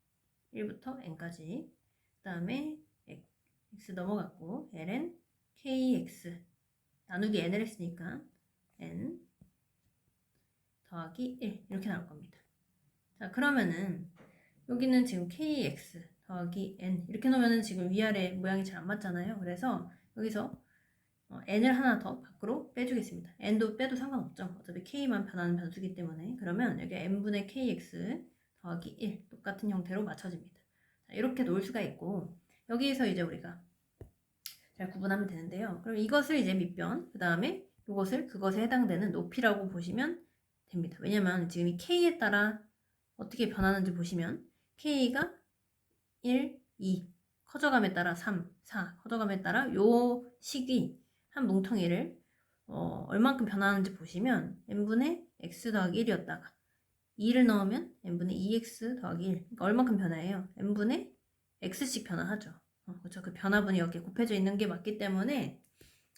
[SPEAKER 1] 1부터 n까지 그 다음에 x 넘어갔고 ln kx 나누기 n을 했으니까 n 더하기 1 이렇게 나올 겁니다. 자, 그러면은 여기는 지금 kx 더하기 n 이렇게 놓으면은 지금 위아래 모양이 잘 안 맞잖아요. 그래서 여기서 n을 하나 더 밖으로 빼주겠습니다. n도 빼도 상관없죠. 어차피 k만 변하는 변수이기 때문에. 그러면 여기 n분의 kx 더하기 1 똑같은 형태로 맞춰집니다. 자, 이렇게 놓을 수가 있고 여기에서 이제 우리가 잘 구분하면 되는데요. 그럼 이것을 이제 밑변 그 다음에 이것을 그것에 해당되는 높이라고 보시면 됩니다. 왜냐면 지금 이 k에 따라 어떻게 변하는지 보시면 k가 1, 2 커져감에 따라 3, 4 커져감에 따라 요 식이 한 뭉텅이를 얼만큼 변하는지 보시면 n분의 x 더하기 1이었다가 2를 넣으면 n분의 2x 더하기 1. 그러니까 얼마큼 변화해요? n분의 x씩 변화하죠. 그렇죠. 그 변화분이 여기에 곱해져 있는 게 맞기 때문에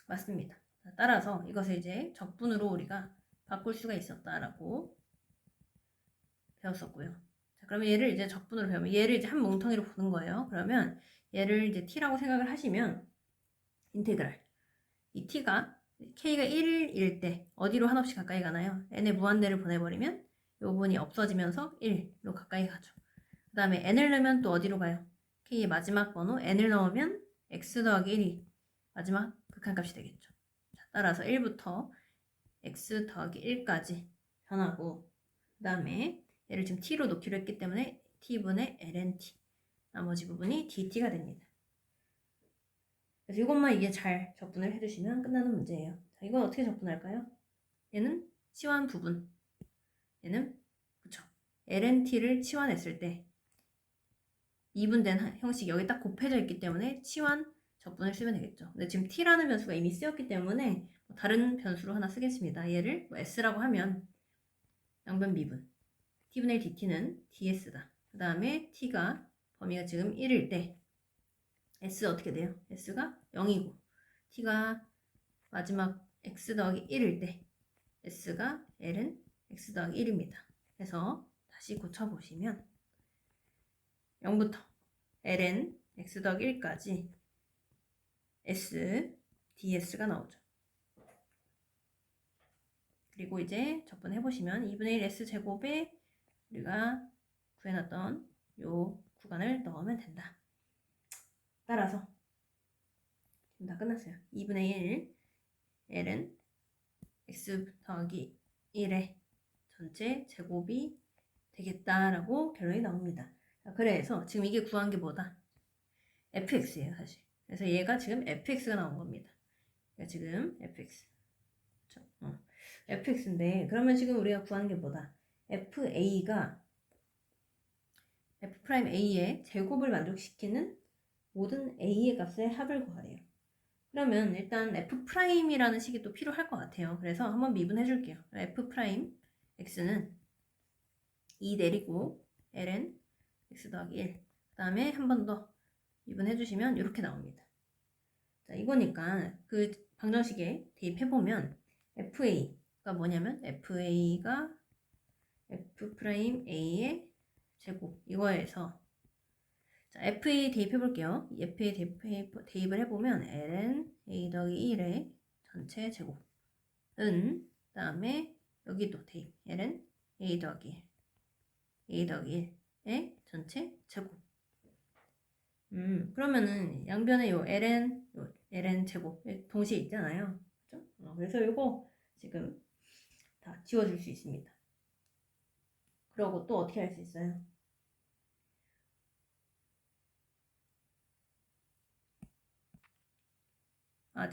[SPEAKER 1] 맞습니다. 따라서 이것을 이제 적분으로 우리가 바꿀 수가 있었다라고 배웠었고요. 자, 그러면 얘를 이제 적분으로 배우면 얘를 이제 한 뭉텅이로 보는 거예요. 그러면 얘를 이제 t라고 생각을 하시면 인테그랄 이 t가 k가 1일 때 어디로 한없이 가까이 가나요? n의 무한대를 보내버리면 이 부분이 없어지면서 1로 가까이 가죠. 그 다음에 n을 넣으면 또 어디로 가요? k의 마지막 번호 n을 넣으면 x 더하기 1이 마지막 극한값이 되겠죠. 자, 따라서 1부터 x 더하기 1까지 변하고 그 다음에 얘를 지금 t로 놓기로 했기 때문에 t분의 lnt 나머지 부분이 dt가 됩니다. 그래서 이것만 이게 잘 적분을 해주시면 끝나는 문제예요. 자, 이건 어떻게 적분할까요? 얘는 치환 부분, 얘는 그쵸? lnt를 치환했을 때 2분된 형식 여기 딱 곱해져 있기 때문에 치환 적분을 쓰면 되겠죠. 근데 지금 t라는 변수가 이미 쓰였기 때문에 다른 변수로 하나 쓰겠습니다. 얘를 s라고 하면 양변 미분 t분의 dt는 ds다. 그 다음에 t가 범위가 지금 1일 때 s 어떻게 돼요? s가 0이고 t가 마지막 x 더하기 1일 때 s가 l은 x 더하기 1입니다. 그래서 다시 고쳐보시면 0부터 ln x 더하기 1까지 s ds가 나오죠. 그리고 이제 적분해보시면 2분의 1 s제곱에 우리가 구해놨던 요 구간을 넣으면 된다. 따라서 지금 다 끝났어요. 2분의 1 l은 x 더하기 1의 전체 제곱이 되겠다라고 결론이 나옵니다. 자, 그래서 지금 이게 구한 게 뭐다? fx예요, 사실. 그래서 얘가 지금 fx가 나온 겁니다. 그러니까 지금 fx. 그렇죠? fx인데 그러면 지금 우리가 구하는 게 뭐다? fa가 f'a의 제곱을 만족시키는 모든 a의 값의 합을 구하래요. 그러면 일단 f'이라는 식이 또 필요할 것 같아요. 그래서 한번 미분해 줄게요. f'x는 2 내리고 ln x 더하기 1. 그 다음에 한 번 더 미분해 주시면 이렇게 나옵니다. 자, 이거니까 그 방정식에 대입해보면 fa가 뭐냐면 fa가 f'a의 제곱 이거에서 자, fa 대입해볼게요. fa 대입을 해보면 ln a 더하기 1의 전체 제곱은 그 다음에 여기도 대입 ln a 더하기 1 a 더하기 1의 전체 제곱 그러면은 양변에 요 ln 제곱 동시에 있잖아요. 그죠? 그래서 요거 지금 다 지워줄 수 있습니다. 그러고 또 어떻게 할 수 있어요?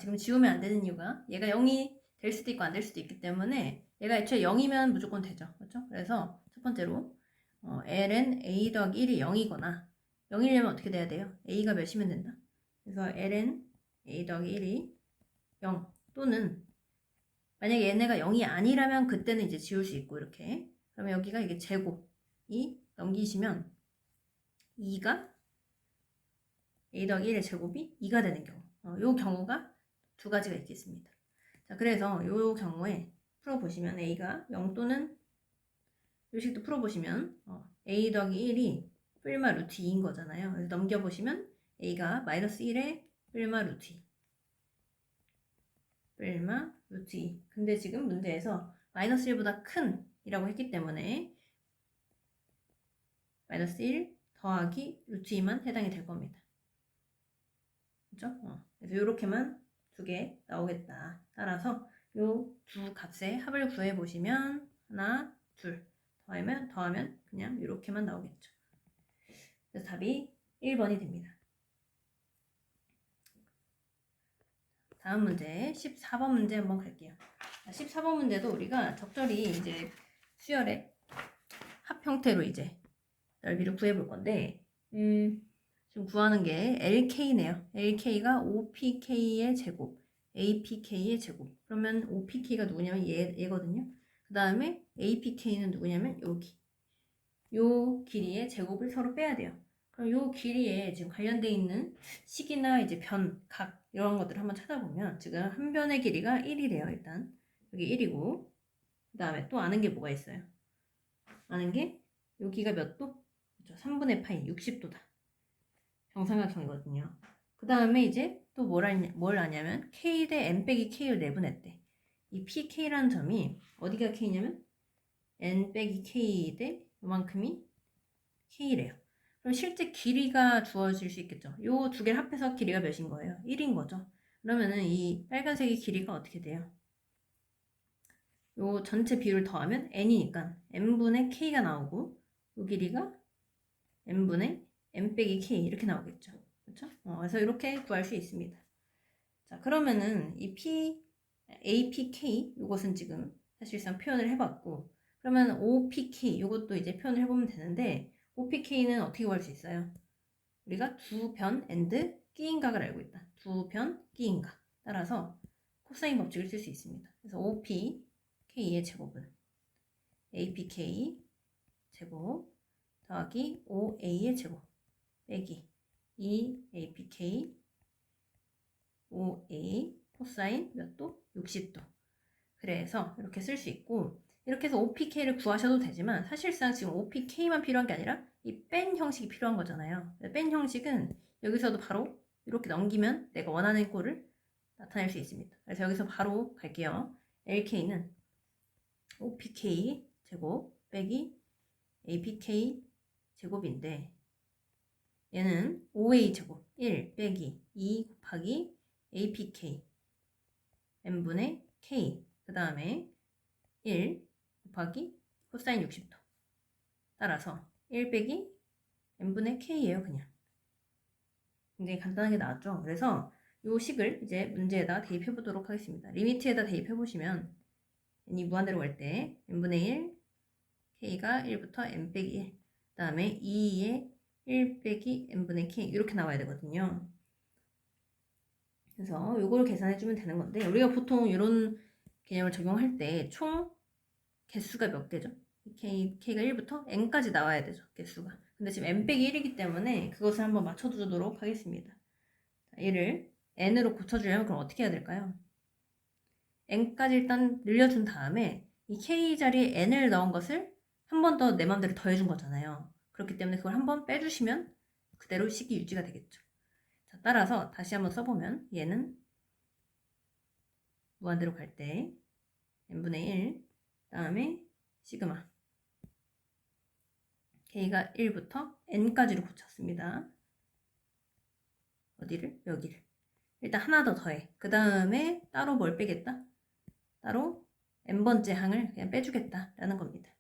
[SPEAKER 1] 지금 지우면 안 되는 이유가 얘가 0이 될 수도 있고 안 될 수도 있기 때문에 얘가 애초에 0이면 무조건 되죠. 그렇죠? 그래서 첫 번째로 ln a 더하기 1이 0이거나 0이려면 어떻게 돼야 돼요? a가 몇이면 된다? 그래서 ln a 더하기 1이 0 또는 만약에 얘네가 0이 아니라면 그때는 이제 지울 수 있고 이렇게 그러면 여기가 이게 제곱이 넘기시면 2가 a 더하기 1의 제곱이 2가 되는 경우 요 경우가 두 가지가 있겠습니다. 자, 그래서 요 경우에 풀어보시면 a가 0 또는 요 식도 풀어보시면 a 더하기 1이 뿔마 루트 2인 거잖아요. 그래서 넘겨보시면 a가 마이너스 1의 뿔마 루트 2 뿔마 루트 2 근데 지금 문제에서 마이너스 1보다 큰 이라고 했기 때문에 마이너스 1 더하기 루트 2만 해당이 될 겁니다. 그죠? 그래서 이렇게만 두 개 나오겠다. 따라서 요 두 값의 합을 구해 보시면 하나, 둘 더하면 그냥 이렇게만 나오겠죠. 그래서 답이 1번이 됩니다. 다음 문제 14번 문제 한번 갈게요. 14번 문제도 우리가 적절히 이제 수열의 합 형태로 이제 넓이를 구해 볼 건데 지금 구하는 게 LK네요. LK가 OPK의 제곱, APK의 제곱. 그러면 OPK가 누구냐면 얘거든요. 그 다음에 APK는 누구냐면 여기. 요 길이의 제곱을 서로 빼야 돼요. 그럼 요 길이에 지금 관련되어 있는 식이나 이제 변, 각 이런 것들을 한번 찾아보면 지금 한 변의 길이가 1이래요. 일단 여기 1이고 그 다음에 또 아는 게 뭐가 있어요? 아는 게 여기가 몇 도? 그렇죠. 3분의 파이 60도다. 정삼각형이거든요. 그 다음에 이제 또 뭘 아냐면 K 대 N 빼기 K를 내분했대. 이 PK라는 점이 어디가 K냐면 N 빼기 K 대 요만큼이 K래요. 그럼 실제 길이가 주어질 수 있겠죠. 요 두 개를 합해서 길이가 몇인 거예요? 1인 거죠. 그러면은 이 빨간색의 길이가 어떻게 돼요? 요 전체 비율을 더하면 n이니까 n분의 k가 나오고 요 길이가 n분의 n 빼기 k 이렇게 나오겠죠. 그렇죠? 그래서 이렇게 구할 수 있습니다. 자, 그러면은 이 APK 요것은 지금 사실상 표현을 해봤고 그러면 OPK 요것도 이제 표현을 해보면 되는데 OPK는 어떻게 구할 수 있어요? 우리가 두 변 and 끼인각을 알고 있다. 두 변 끼인각. 따라서 코사인 법칙을 쓸 수 있습니다. 그래서 OPK의 제곱은 APK 제곱 더하기 OA의 제곱 빼기 2APK OA 코사인 몇 도? 60도. 그래서 이렇게 쓸 수 있고 이렇게 해서 OPK를 구하셔도 되지만 사실상 지금 OPK만 필요한 게 아니라 이 뺀 형식이 필요한 거잖아요. 뺀 형식은 여기서도 바로 이렇게 넘기면 내가 원하는 꼴을 나타낼 수 있습니다. 그래서 여기서 바로 갈게요. LK는 OPK 제곱 빼기 APK 제곱인데 얘는 OA 제곱 1 빼기 2 곱하기 APK n분의 K 그 다음에 1 곱하기 코사인 60도 따라서 1 빼기 n분의 k예요. 그냥 굉장히 간단하게 나왔죠. 그래서 이 식을 이제 문제에다 대입해 보도록 하겠습니다. 리미트에다 대입해 보시면 n이 무한대로 갈 때 n분의 1 k가 1부터 n 빼기 1 그 다음에 2에 1 빼기 n분의 k 이렇게 나와야 되거든요. 그래서 이걸 계산해 주면 되는 건데 우리가 보통 이런 개념을 적용할 때 총 개수가 몇 개죠? K가 1부터 N까지 나와야 되죠. 개수가. 근데 지금 N 빼기 1이기 때문에 그것을 한번 맞춰주도록 하겠습니다. 자, 얘를 N으로 고쳐주려면 그럼 어떻게 해야 될까요? N까지 일단 늘려준 다음에 이 K 자리에 N을 넣은 것을 한 번 더 내 맘대로 더해준 거잖아요. 그렇기 때문에 그걸 한 번 빼주시면 그대로 식이 유지가 되겠죠. 자, 따라서 다시 한번 써보면 얘는 무한대로 갈 때 n분의 1 다음에 시그마 k가 1부터 n까지로 고쳤습니다. 어디를? 여기를. 일단 하나 더 더해. 그 다음에 따로 뭘 빼겠다? 따로 n번째 항을 그냥 빼주겠다 라는 겁니다.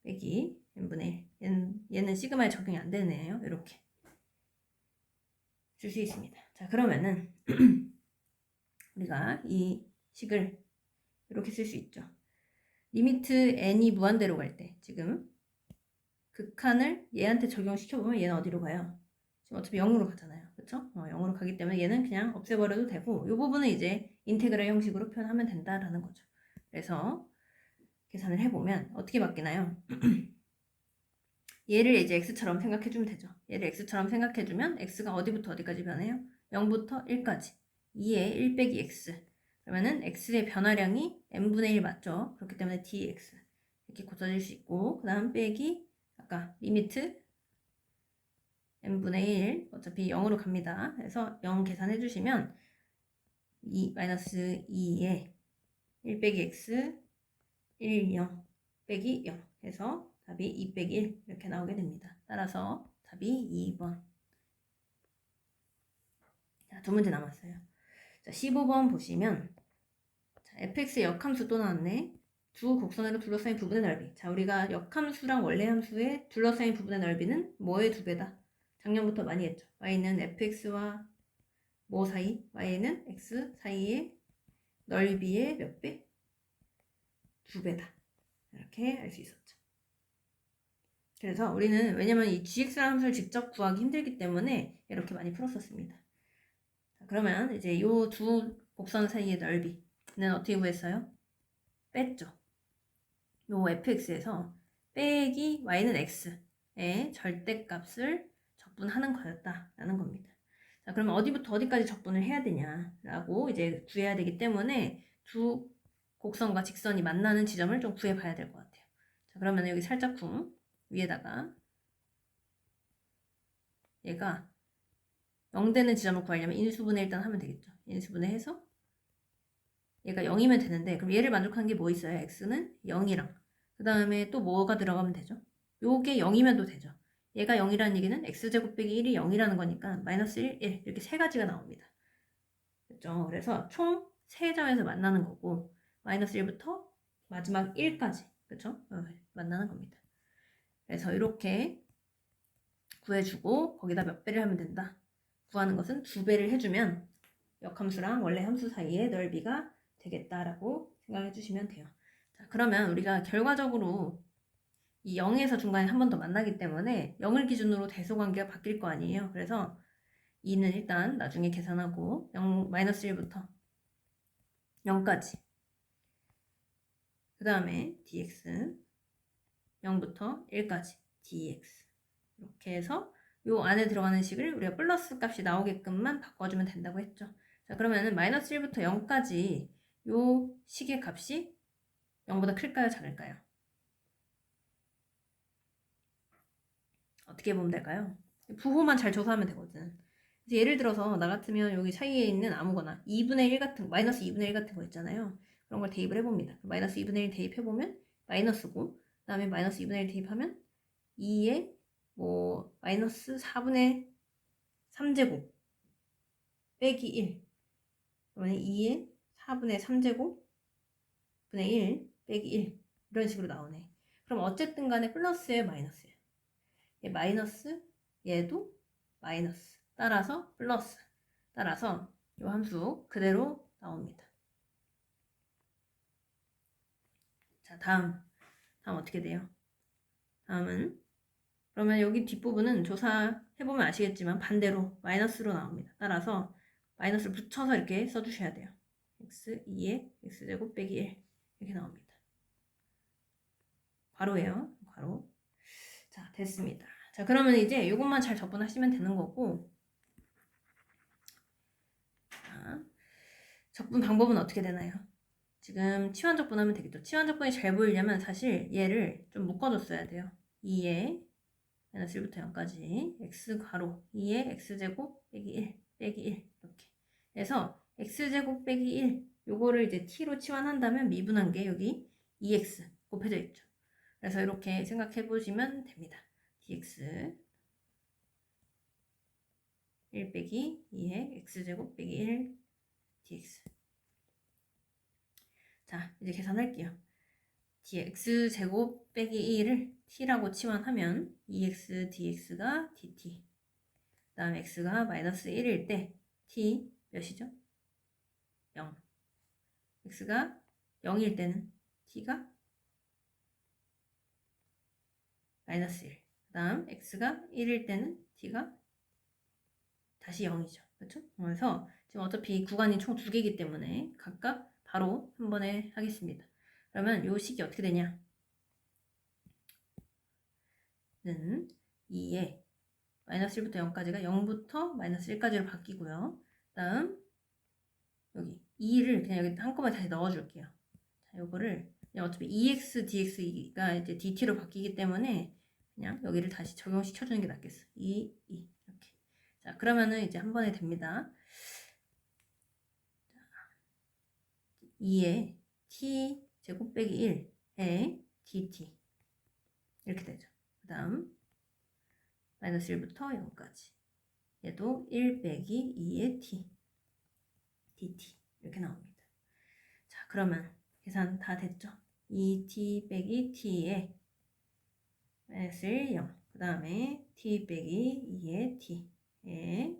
[SPEAKER 1] 빼기 n분의 1 얘는 시그마에 적용이 안 되네요. 이렇게 쓸 수 있습니다. 자, 그러면은 우리가 이 식을 이렇게 쓸 수 있죠. 리미트 n이 무한대로 갈 때 지금 극한을 얘한테 적용시켜보면 얘는 어디로 가요? 지금 어차피 0으로 가잖아요. 그쵸? 0으로 가기 때문에 얘는 그냥 없애버려도 되고 이 부분은 이제 인테그랄 형식으로 표현하면 된다라는 거죠. 그래서 계산을 해보면 어떻게 바뀌나요? 얘를 이제 x처럼 생각해주면 되죠. 얘를 x처럼 생각해주면 x가 어디부터 어디까지 변해요? 0부터 1까지 2에 1 빼기 x 그러면은 x의 변화량이 n분의 1 맞죠? 그렇기 때문에 dx 이렇게 고쳐질 수 있고 그 다음 빼기 아까 리미트 n분의 1 어차피 0으로 갑니다. 그래서 0 계산해 주시면 2 마이너스 2에 1 빼기 x 1 0 빼기 0 해서 답이 2 빼기 1 이렇게 나오게 됩니다. 따라서 답이 2번. 자, 두 문제 남았어요. 자, 15번 보시면 자, fx의 역함수 또 나왔네. 두 곡선으로 둘러싸인 부분의 넓이. 자, 우리가 역함수랑 원래 함수의 둘러싸인 부분의 넓이는 뭐의 두 배다? 작년부터 많이 했죠. y는 fx와 뭐 사이? y는 x 사이의 넓이의 몇 배? 두 배다. 이렇게 알 수 있었죠. 그래서 우리는 왜냐면 이 gx라는 함수를 직접 구하기 힘들기 때문에 이렇게 많이 풀었었습니다. 자, 그러면 이제 이 두 곡선 사이의 넓이는 어떻게 구했어요? 뺐죠. 요 fx에서 빼기 y는 x의 절대값을 적분하는 거였다라는 겁니다. 자, 그러면 어디부터 어디까지 적분을 해야 되냐라고 이제 구해야 되기 때문에 두 곡선과 직선이 만나는 지점을 좀 구해봐야 될 것 같아요. 자, 그러면 여기 살짝쿵 위에다가 얘가 0 되는 지점을 구하려면 인수분해 일단 하면 되겠죠. 인수분해 해서 얘가 0이면 되는데, 그럼 얘를 만족하는 게 뭐 있어요? x는 0이랑 그 다음에 또 뭐가 들어가면 되죠? 요게 0이면 또 되죠. 얘가 0이라는 얘기는 x제곱 빼기 1이 0이라는 거니까 마이너스 1, 1 이렇게 세 가지가 나옵니다. 그렇죠? 그래서 총 3점에서 만나는 거고 마이너스 1부터 마지막 1까지 그렇죠? 만나는 겁니다. 그래서 이렇게 구해주고 거기다 몇 배를 하면 된다. 구하는 것은 2배를 해주면 역함수랑 원래 함수 사이의 넓이가 되겠다라고 생각해 주시면 돼요. 자, 그러면 우리가 결과적으로 이 0에서 중간에 한 번 더 만나기 때문에 0을 기준으로 대소관계가 바뀔 거 아니에요. 그래서 2는 일단 나중에 계산하고 0, 마이너스 1부터 0까지 그 다음에 dx 0부터 1까지 dx 이렇게 해서 요 안에 들어가는 식을 우리가 플러스 값이 나오게끔만 바꿔주면 된다고 했죠. 자, 그러면은 마이너스 1부터 0까지 요 식의 값이 0보다 클까요? 작을까요? 어떻게 보면 될까요? 부호만 잘 조사하면 되거든. 그래서 예를 들어서 나 같으면 여기 사이에 있는 아무거나 2분의 1 같은 마이너스 2분의 1 같은 거 있잖아요. 그런 걸 대입을 해봅니다. 마이너스 2분의 1 대입해보면 마이너스고 그 다음에 마이너스 2분의 1 대입하면 2에 뭐 마이너스 4분의 3제곱 빼기 1 그러면 2에 4분의 3제곱 분의 1 빼기 1 이런 식으로 나오네. 그럼 어쨌든 간에 플러스에 마이너스예요. 얘 마이너스 얘도 마이너스 따라서 플러스 따라서 이 함수 그대로 나옵니다. 자, 다음 어떻게 돼요? 다음은 그러면 여기 뒷부분은 조사해보면 아시겠지만 반대로 마이너스로 나옵니다. 따라서 마이너스를 붙여서 이렇게 써주셔야 돼요. x 2에 x제곱 빼기 1 이렇게 나옵니다. 괄호예요. 괄호. 자, 됐습니다. 자, 그러면 이제 이것만 잘 적분하시면 되는 거고 자, 적분 방법은 어떻게 되나요? 지금 치환 적분하면 되겠죠. 치환 적분이 잘 보이려면 사실 얘를 좀 묶어줬어야 돼요. 2에 마이너스 1부터 0까지 x 괄호 2에 x제곱 빼기 1 빼기 1 이렇게 그래서 x제곱 빼기 1 요거를 이제 t로 치환한다면 미분한 게 여기 2x 곱해져 있죠. 그래서 이렇게 생각해 보시면 됩니다. dx 1 빼기 2에 x제곱 빼기 1 dx 자, 이제 계산할게요. dx제곱 빼기 1을 t라고 치환하면 2x dx가 dt 그 다음 x가 마이너스 1일 때 t 몇이죠? 0 x가 0일 때는 t가 마이너스 1 그 다음 x가 1일 때는 t가 다시 0이죠. 그렇죠? 그래서 지금 어차피 구간이 총 2개이기 때문에 각각 바로 한 번에 하겠습니다. 그러면 요 식이 어떻게 되냐? 는 2에 마이너스 1부터 0까지가 0부터 마이너스 1까지로 바뀌고요. 그 다음 여기 2를 그냥 여기 한꺼번에 다시 넣어줄게요. 자, 요거를 그냥 어차피 2x dx가 이제 dt로 바뀌기 때문에 그냥 여기를 다시 적용시켜주는 게 낫겠어. 2 이렇게. 자, 그러면은 이제 한 번에 됩니다. 2에 t 제곱 빼기 1에 dt 이렇게 되죠. 그 다음 마이너스 1부터 0까지 얘도 1 빼기 2의 t dt 이렇게 나옵니다. 자, 그러면 계산 다 됐죠? 2t 빼기 t에 마이너스 1, 0. 그 다음에 t 빼기 2의 t에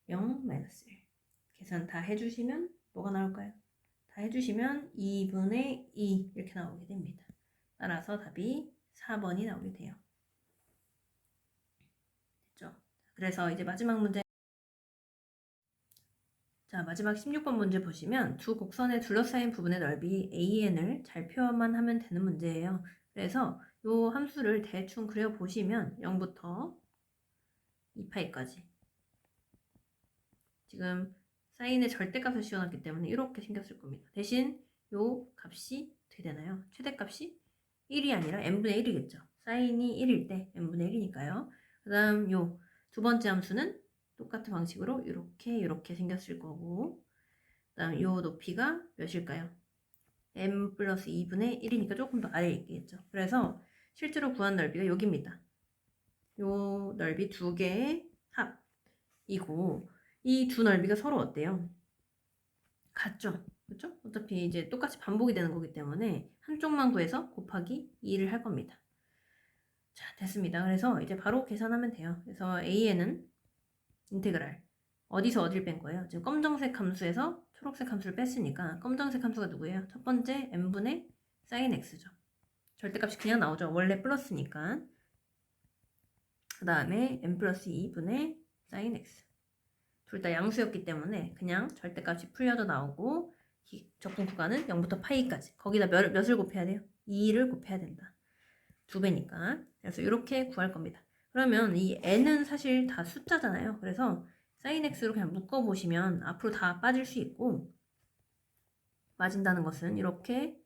[SPEAKER 1] 0, 마이너스 1. 계산 다 해주시면 뭐가 나올까요? 다 해주시면 2분의 2 이렇게 나오게 됩니다. 따라서 답이 4번이 나오게 돼요. 됐죠? 그래서 이제 마지막 문제 자, 마지막 16번 문제 보시면 두 곡선에 둘러싸인 부분의 넓이 AN을 잘 표현만 하면 되는 문제예요. 그래서 이 함수를 대충 그려보시면 0부터 2파이까지 지금 사인의 절대값을 씌워놨기 때문에 이렇게 생겼을 겁니다. 대신 요 값이 어떻게 되나요? 최대값이 1이 아니라 n분의 1이겠죠. 사인이 1일 때 n분의 1이니까요. 그 다음 요 두 번째 함수는 똑같은 방식으로 이렇게 생겼을 거고, 그 다음 요 높이가 몇일까요? m 플러스 2분의 1이니까 조금 더 아래에 있겠죠. 그래서 실제로 구한 넓이가 여기입니다. 요 넓이 두 개의 합이고, 이 두 넓이가 서로 어때요? 같죠? 그렇죠? 어차피 이제 똑같이 반복이 되는 거기 때문에 한쪽만 구해서 곱하기 2를 할 겁니다. 자, 됐습니다. 그래서 이제 바로 계산하면 돼요. 그래서 AN은 인테그랄 어디서 어딜 뺀 거예요? 지금 검정색 함수에서 초록색 함수를 뺐으니까 검정색 함수가 누구예요? 첫 번째 n분의 sin x죠. 절대값이 그냥 나오죠. 원래 플러스니까. 그 다음에 n 플러스 2분의 sin x. 둘 다 양수였기 때문에 그냥 절대값이 풀려져 나오고, 적분 구간은 0부터 파이까지. 거기다 몇을 곱해야 돼요? 2를 곱해야 된다. 2배니까. 그래서 이렇게 구할 겁니다. 그러면 이 n은 사실 다 숫자잖아요. 그래서 sin x로 그냥 묶어보시면 앞으로 다 빠질 수 있고, 빠진다는 것은 이렇게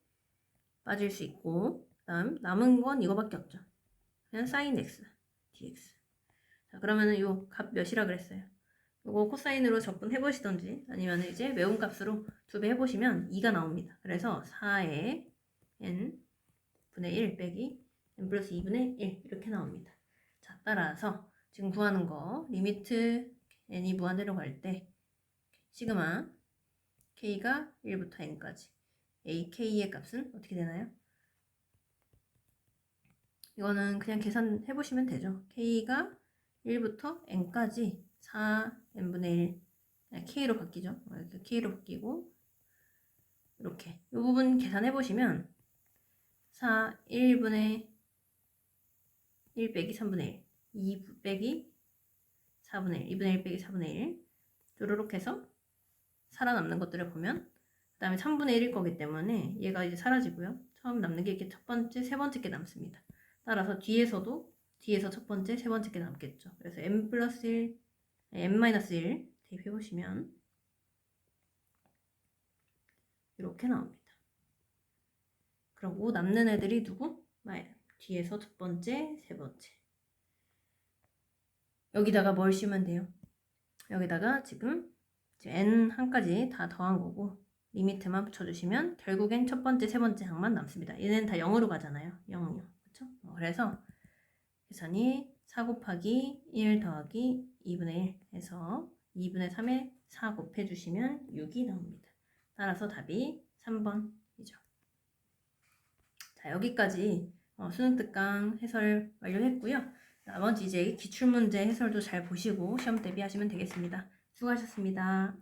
[SPEAKER 1] 빠질 수 있고, 그다음 남은 건 이거밖에 없죠. 그냥 sin x dx. 자, 그러면은 요 값 몇이라 그랬어요? 요거 코사인으로 접근해보시던지 아니면 이제 매운값으로 2배 해보시면 2가 나옵니다. 그래서 4의 n 분의 1 빼기 n 플러스 2분의 1 이렇게 나옵니다. 자, 따라서 지금 구하는 거 리미트 n이 무한대로 갈 때 시그마 k가 1부터 n까지 ak의 값은 어떻게 되나요? 이거는 그냥 계산해보시면 되죠. k가 1부터 n까지 4n분의 1 k로 바뀌죠. 이렇게 k로 바뀌고 이렇게 이 부분 계산해보시면 1분의 1 빼기 3분의 1 2 빼기 4분의 1 2분의 1 빼기 4분의 1 뚜루룩 해서 살아남는 것들을 보면 그 다음에 3분의 1일 거기 때문에 얘가 이제 사라지고요. 처음 남는 게 이렇게 첫 번째, 세 번째 게 남습니다. 따라서 뒤에서 첫 번째, 세 번째 게 남겠죠. 그래서 n 플러스 1, n-1 대입해보시면 이렇게 나옵니다. 그리고 남는 애들이 누구? 뒤에서 첫 번째, 세 번째. 여기다가 뭘 씌우면 돼요? 여기다가 지금 n 한까지 다 더한 거고 리미트만 붙여주시면 결국엔 첫 번째, 세 번째 항만 남습니다. 얘는 다 0으로 가잖아요. 0, 0. 그렇죠? 그래서 계산이 4 곱하기 1 더하기 2분의 1 해서 2분의 3에 4 곱해주시면 6이 나옵니다. 따라서 답이 3번이죠. 자, 여기까지 수능 특강 해설 완료했고요. 나머지 이제 기출문제 해설도 잘 보시고 시험 대비하시면 되겠습니다. 수고하셨습니다.